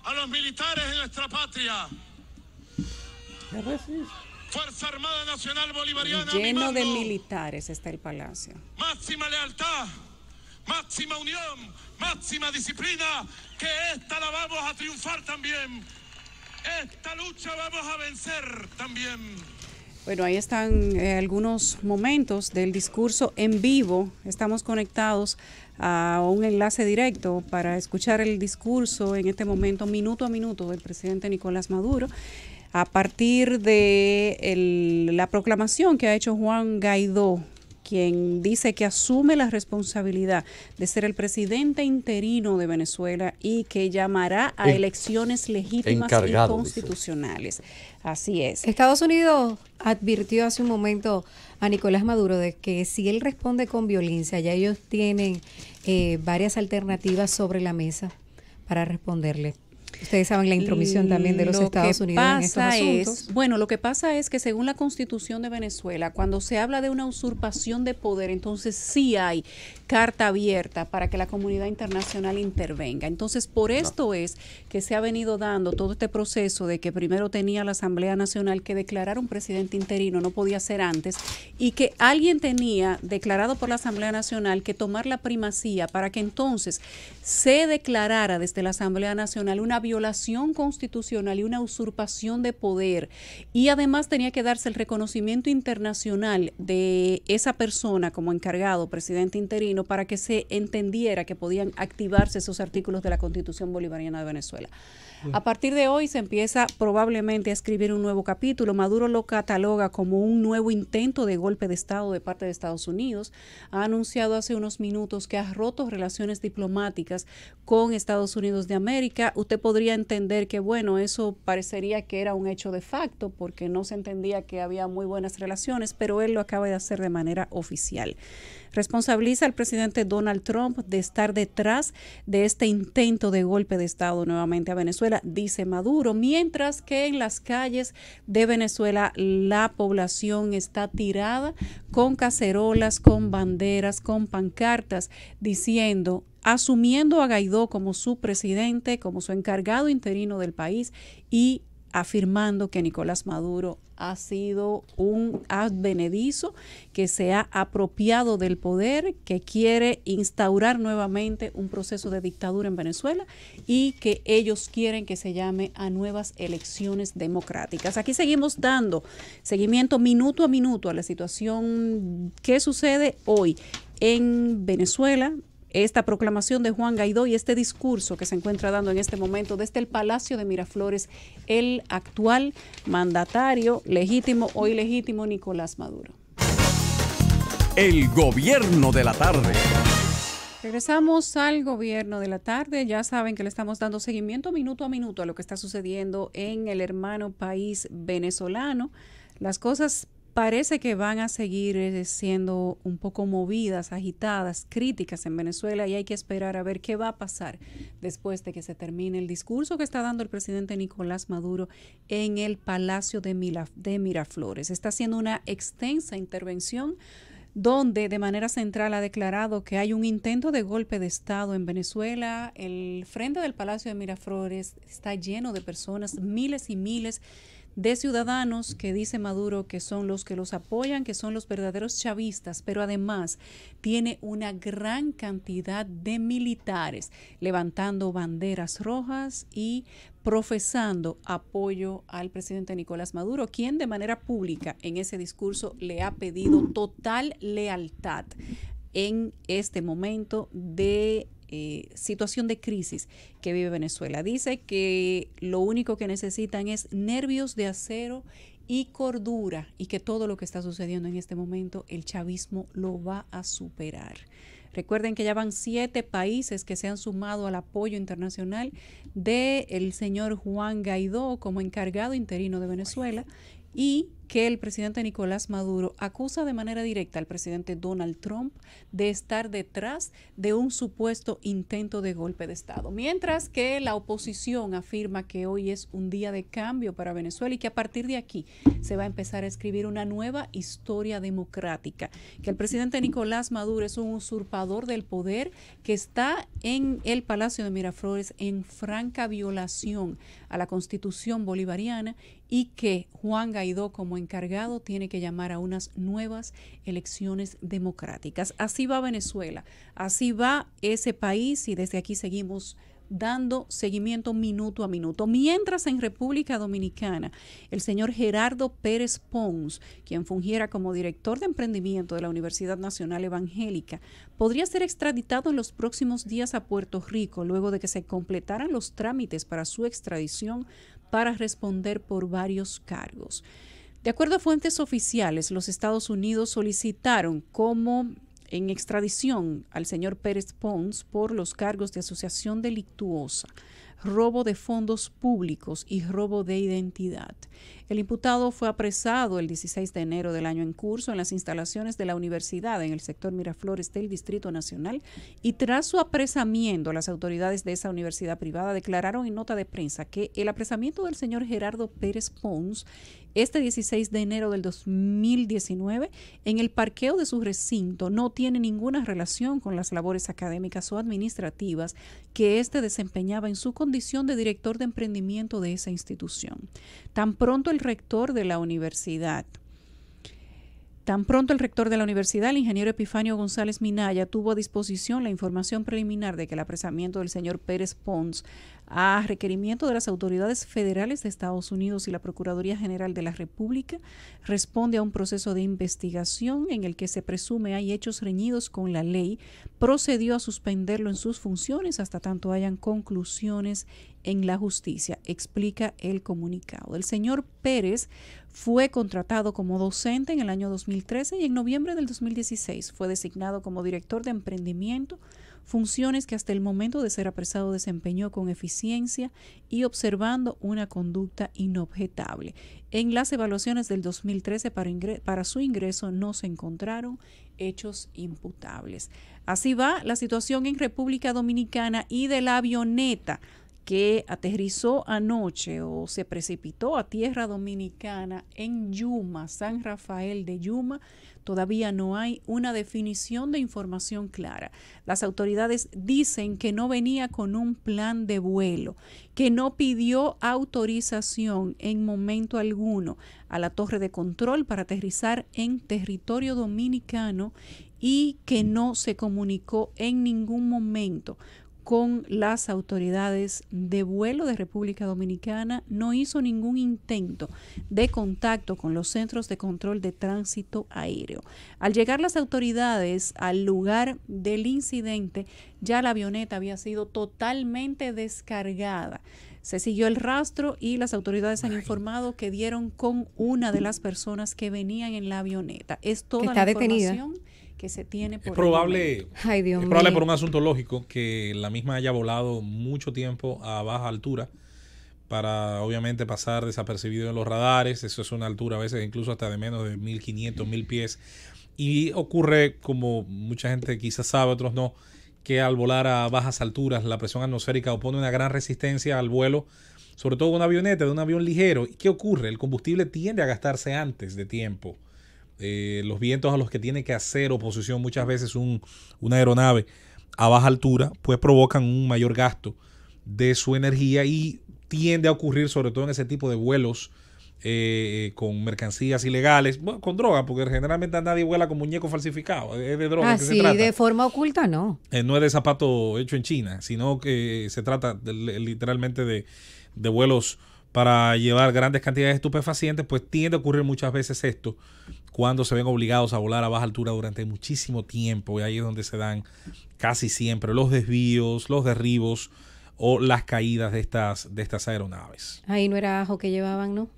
a los militares de nuestra patria. Fuerza Armada Nacional Bolivariana, lleno de militares está el palacio. Máxima lealtad, máxima unión, máxima disciplina, que esta la vamos a triunfar también. Esta lucha vamos a vencer también. Bueno, ahí están algunos momentos del discurso en vivo. Estamos conectados a un enlace directo para escuchar el discurso en este momento, minuto a minuto, del presidente Nicolás Maduro, a partir de la proclamación que ha hecho Juan Guaidó, quien dice que asume la responsabilidad de ser el presidente interino de Venezuela y que llamará a elecciones legítimas y constitucionales. Así es. Estados Unidos advirtió hace un momento a Nicolás Maduro de que si él responde con violencia, ya ellos tienen varias alternativas sobre la mesa para responderle. Ustedes saben la intromisión también de los Estados Unidos en estos asuntos. Bueno, lo que pasa es que según la Constitución de Venezuela, cuando se habla de una usurpación de poder, entonces sí hay carta abierta para que la comunidad internacional intervenga. Entonces, por esto es que se ha venido dando todo este proceso de que primero tenía la Asamblea Nacional que declarar un presidente interino, no podía ser antes, y que alguien tenía declarado por la Asamblea Nacional que tomar la primacía para que entonces se declarara desde la Asamblea Nacional una violación constitucional y una usurpación de poder, y además tenía que darse el reconocimiento internacional de esa persona como encargado, presidente interino, para que se entendiera que podían activarse esos artículos de la Constitución Bolivariana de Venezuela. A partir de hoy se empieza probablemente a escribir un nuevo capítulo. Maduro lo cataloga como un nuevo intento de golpe de Estado de parte de Estados Unidos. Ha anunciado hace unos minutos que ha roto relaciones diplomáticas con Estados Unidos de América. Usted podría entender que, bueno, eso parecería que era un hecho de facto porque no se entendía que había muy buenas relaciones, pero él lo acaba de hacer de manera oficial. Responsabiliza al presidente Donald Trump de estar detrás de este intento de golpe de Estado nuevamente a Venezuela, dice Maduro, mientras que en las calles de Venezuela la población está tirada con cacerolas, con banderas, con pancartas, diciendo, asumiendo a Guaidó como su presidente, como su encargado interino del país y afirmando que Nicolás Maduro ha sido un advenedizo que se ha apropiado del poder, que quiere instaurar nuevamente un proceso de dictadura en Venezuela y que ellos quieren que se llame a nuevas elecciones democráticas. Aquí seguimos dando seguimiento minuto a minuto a la situación que sucede hoy en Venezuela. Esta proclamación de Juan Guaidó y este discurso que se encuentra dando en este momento desde el Palacio de Miraflores, el actual mandatario legítimo o ilegítimo Nicolás Maduro. El gobierno de la tarde. Regresamos al gobierno de la tarde. Ya saben que le estamos dando seguimiento minuto a minuto a lo que está sucediendo en el hermano país venezolano. Las cosas parece que van a seguir siendo un poco movidas, agitadas, críticas en Venezuela, y hay que esperar a ver qué va a pasar después de que se termine el discurso que está dando el presidente Nicolás Maduro en el Palacio de Miraflores. Está haciendo una extensa intervención donde de manera central ha declarado que hay un intento de golpe de Estado en Venezuela. El frente del Palacio de Miraflores está lleno de personas, miles y miles de ciudadanos que dice Maduro que son los que los apoyan, que son los verdaderos chavistas, pero además tiene una gran cantidad de militares levantando banderas rojas y profesando apoyo al presidente Nicolás Maduro, quien de manera pública en ese discurso le ha pedido total lealtad en este momento de situación de crisis que vive Venezuela. Dice que lo único que necesitan es nervios de acero y cordura, y que todo lo que está sucediendo en este momento el chavismo lo va a superar. Recuerden que ya van 7 países que se han sumado al apoyo internacional del señor Juan Guaidó como encargado interino de Venezuela, y que el presidente Nicolás Maduro acusa de manera directa al presidente Donald Trump de estar detrás de un supuesto intento de golpe de Estado. Mientras que la oposición afirma que hoy es un día de cambio para Venezuela y que a partir de aquí se va a empezar a escribir una nueva historia democrática, que el presidente Nicolás Maduro es un usurpador del poder que está en el Palacio de Miraflores en franca violación a la Constitución bolivariana, y que Juan Guaidó como encargado tiene que llamar a unas nuevas elecciones democráticas. Así va Venezuela, así va ese país, y desde aquí seguimos dando seguimiento minuto a minuto. Mientras en República Dominicana, el señor Gerardo Pérez Pons, quien fungiera como director de emprendimiento de la Universidad Nacional Evangélica, podría ser extraditado en los próximos días a Puerto Rico, luego de que se completaran los trámites para su extradición para responder por varios cargos. De acuerdo a fuentes oficiales, los Estados Unidos solicitaron como en extradición al señor Pérez Pons por los cargos de asociación delictuosa, robo de fondos públicos y robo de identidad. El imputado fue apresado el 16 de enero del año en curso en las instalaciones de la universidad en el sector Miraflores del Distrito Nacional, y tras su apresamiento, las autoridades de esa universidad privada declararon en nota de prensa que el apresamiento del señor Gerardo Pérez Pons este 16 de enero del 2019 en el parqueo de su recinto no tiene ninguna relación con las labores académicas o administrativas que éste desempeñaba en su condición de director de emprendimiento de esa institución. Tan pronto el rector de la universidad, el ingeniero Epifanio González Minaya, tuvo a disposición la información preliminar de que el apresamiento del señor Pérez Pons a requerimiento de las autoridades federales de Estados Unidos y la Procuraduría General de la República responde a un proceso de investigación en el que se presume hay hechos reñidos con la ley, procedió a suspenderlo en sus funciones hasta tanto hayan conclusiones en la justicia, explica el comunicado. El señor Pérez fue contratado como docente en el año 2013 y en noviembre del 2016 fue designado como director de emprendimiento, funciones que hasta el momento de ser apresado desempeñó con eficiencia y observando una conducta inobjetable. En las evaluaciones del 2013 para su ingreso no se encontraron hechos imputables. Así va la situación en República Dominicana y de la avioneta que aterrizó anoche o se precipitó a tierra dominicana en Yuma, San Rafael de Yuma. Todavía no hay una definición de información clara. Las autoridades dicen que no venía con un plan de vuelo, que no pidió autorización en momento alguno a la torre de control para aterrizar en territorio dominicano y que no se comunicó en ningún momento con las autoridades de vuelo de República Dominicana, no hizo ningún intento de contacto con los centros de control de tránsito aéreo. Al llegar las autoridades al lugar del incidente, ya la avioneta había sido totalmente descargada. Se siguió el rastro y las autoridades han informado que dieron con una de las personas que venían en la avioneta. Es toda la información que se tiene por es probable por un asunto lógico que la misma haya volado mucho tiempo a baja altura para obviamente pasar desapercibido en los radares. Eso es una altura a veces incluso hasta de menos de 1.500, 1.000 pies. Y ocurre, como mucha gente quizás sabe, otros no, que al volar a bajas alturas la presión atmosférica opone una gran resistencia al vuelo, sobre todo de una avioneta, de un avión ligero. ¿Y qué ocurre? El combustible tiende a gastarse antes de tiempo. Los vientos a los que tiene que hacer oposición muchas veces una aeronave a baja altura, pues provocan un mayor gasto de su energía y tiende a ocurrir sobre todo en ese tipo de vuelos con mercancías ilegales, bueno, con droga, porque generalmente nadie vuela con muñeco falsificado, es de droga que se trata. De forma oculta no. No es de zapato hecho en China, sino que se trata literalmente de vuelos para llevar grandes cantidades de estupefacientes. Pues tiende a ocurrir muchas veces esto cuando se ven obligados a volar a baja altura durante muchísimo tiempo, y ahí es donde se dan casi siempre los desvíos, los derribos o las caídas de estas aeronaves. Ahí no era ajo que llevaban, ¿no?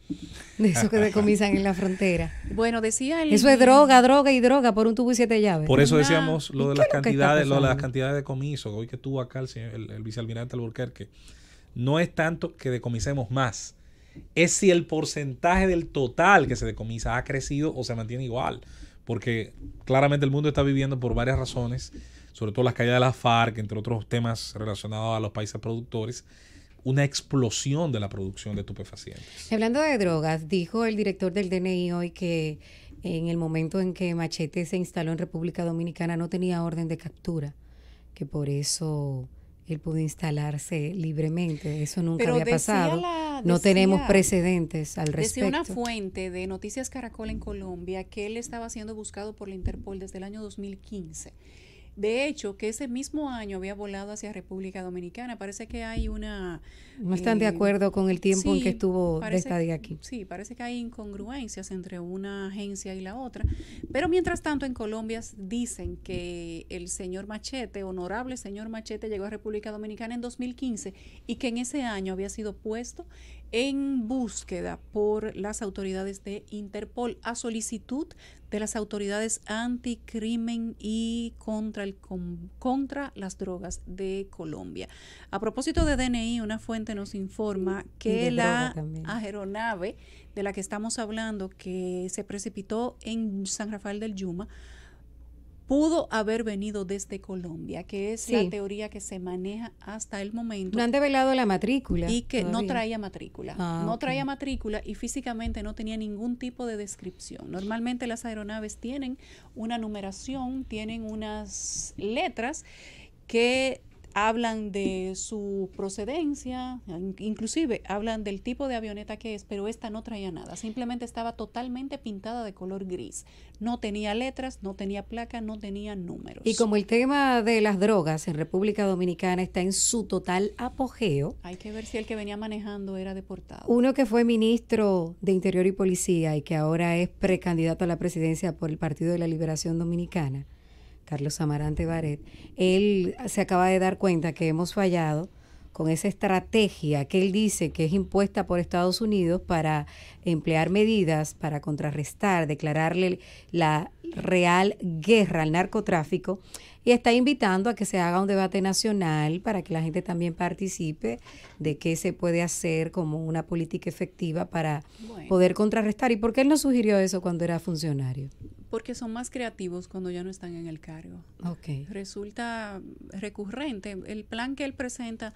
De eso que decomisan en la frontera. Bueno, decía eso es droga por un tubo y 7 llaves. Por eso decíamos lo de las cantidades, de decomiso. Hoy que estuvo acá el vicealmirante Alburquerque, no es tanto que decomisemos más, es si el porcentaje del total que se decomisa ha crecido o se mantiene igual, porque claramente el mundo está viviendo por varias razones, sobre todo las caídas de las FARC, entre otros temas relacionados a los países productores, una explosión de la producción de estupefacientes. Hablando de drogas, dijo el director del DNI hoy que en el momento en que Machete se instaló en República Dominicana no tenía orden de captura, que por eso él pudo instalarse libremente. Eso nunca había pasado. No tenemos precedentes al respecto. Decía una fuente de Noticias Caracol en Colombia que él estaba siendo buscado por la Interpol desde el año 2015. De hecho, que ese mismo año había volado hacia República Dominicana. Parece que hay una... No están de acuerdo con el tiempo en que estuvo de estadía aquí. Sí, parece que hay incongruencias entre una agencia y la otra. Pero mientras tanto, en Colombia dicen que el señor Machete, honorable señor Machete, llegó a República Dominicana en 2015 y que en ese año había sido puesto en búsqueda por las autoridades de Interpol a solicitud de las autoridades anticrimen y contra las drogas de Colombia. A propósito de DNI, una fuente nos informa que la aeronave de la que estamos hablando, que se precipitó en San Rafael del Yuma, pudo haber venido desde Colombia, que es la teoría que se maneja hasta el momento. No han develado la matrícula. Y que no traía matrícula. No traía matrícula y físicamente no tenía ningún tipo de descripción. Normalmente las aeronaves tienen una numeración, tienen unas letras que hablan de su procedencia, inclusive hablan del tipo de avioneta que es, pero esta no traía nada, simplemente estaba totalmente pintada de color gris, no tenía letras, no tenía placa, no tenía números. Y como el tema de las drogas en República Dominicana está en su total apogeo, hay que ver si el que venía manejando era deportado. Uno que fue ministro de Interior y Policía y que ahora es precandidato a la presidencia por el Partido de la Liberación Dominicana, Carlos Amarante Baret, él se acaba de dar cuenta que hemos fallado con esa estrategia que él dice que es impuesta por Estados Unidos para emplear medidas para contrarrestar, declararle la real guerra al narcotráfico, y está invitando a que se haga un debate nacional para que la gente también participe de qué se puede hacer como una política efectiva para poder contrarrestar. ¿Y por qué él no sugirió eso cuando era funcionario? Porque son más creativos cuando ya no están en el cargo. Resulta recurrente. El plan que él presenta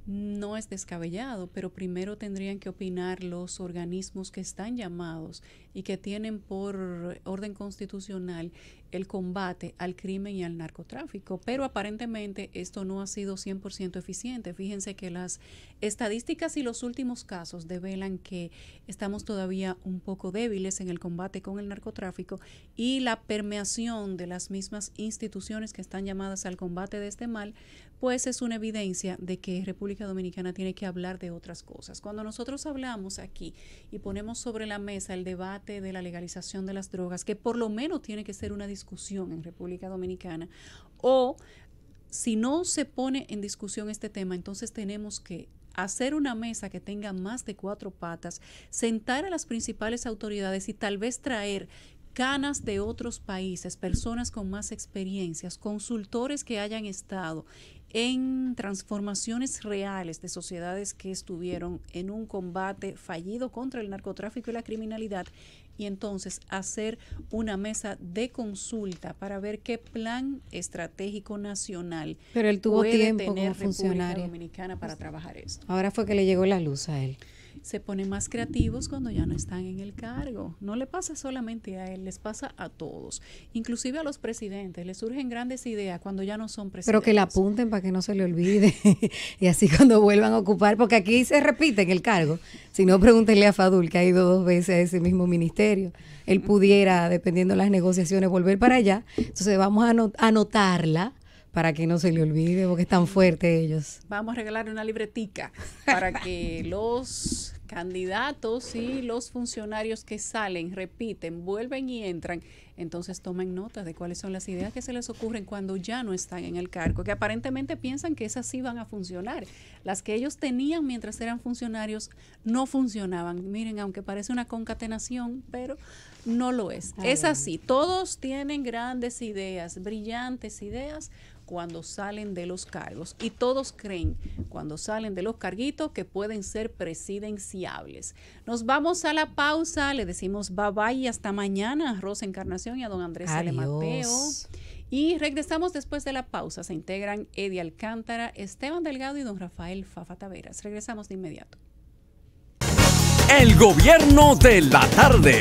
no es descabellado, pero primero tendrían que opinar los organismos que están llamados y que tienen por orden constitucional el combate al crimen y al narcotráfico, pero aparentemente esto no ha sido 100% eficiente. Fíjense que las estadísticas y los últimos casos develan que estamos todavía un poco débiles en el combate con el narcotráfico, y la permeación de las mismas instituciones que están llamadas al combate de este mal, pues es una evidencia de que República Dominicana tiene que hablar de otras cosas. Cuando nosotros hablamos aquí y ponemos sobre la mesa el debate de la legalización de las drogas, que por lo menos tiene que ser una discusión en República Dominicana, o si no se pone en discusión este tema, entonces tenemos que hacer una mesa que tenga más de 4 patas, sentar a las principales autoridades y tal vez traer canas de otros países, personas con más experiencias, consultores que hayan estado en transformaciones reales de sociedades que estuvieron en un combate fallido contra el narcotráfico y la criminalidad, y entonces hacer una mesa de consulta para ver qué plan estratégico nacional puede tener República Dominicana para trabajar esto. Ahora fue que le llegó la luz a él. Se ponen más creativos cuando ya no están en el cargo. No le pasa solamente a él, les pasa a todos. Inclusive a los presidentes, les surgen grandes ideas cuando ya no son presidentes. Pero que la apunten para que no se le olvide y así cuando vuelvan a ocupar, porque aquí se repite en el cargo. Si no, pregúntenle a Fadul, que ha ido 2 veces a ese mismo ministerio. Él pudiera, dependiendo de las negociaciones, volver para allá. Entonces vamos a anotarla para que no se le olvide, porque están fuertes ellos. Vamos a regalarle una libretica para que los candidatos y los funcionarios que salen, repiten, vuelven y entran, entonces tomen nota de cuáles son las ideas que se les ocurren cuando ya no están en el cargo, que aparentemente piensan que esas sí van a funcionar. Las que ellos tenían mientras eran funcionarios no funcionaban. Miren, aunque parece una concatenación, pero no lo es. Es así, todos tienen grandes ideas, brillantes ideas, cuando salen de los cargos, y todos creen cuando salen de los carguitos que pueden ser presidenciables. Nos vamos a la pausa, le decimos bye bye y hasta mañana a Rosa Encarnación y a don Andrés L. Mateo. Y regresamos después de la pausa. Se integran Eddie Alcántara, Esteban Delgado y don Rafael Fafa Taveras. Regresamos de inmediato. El gobierno de la tarde.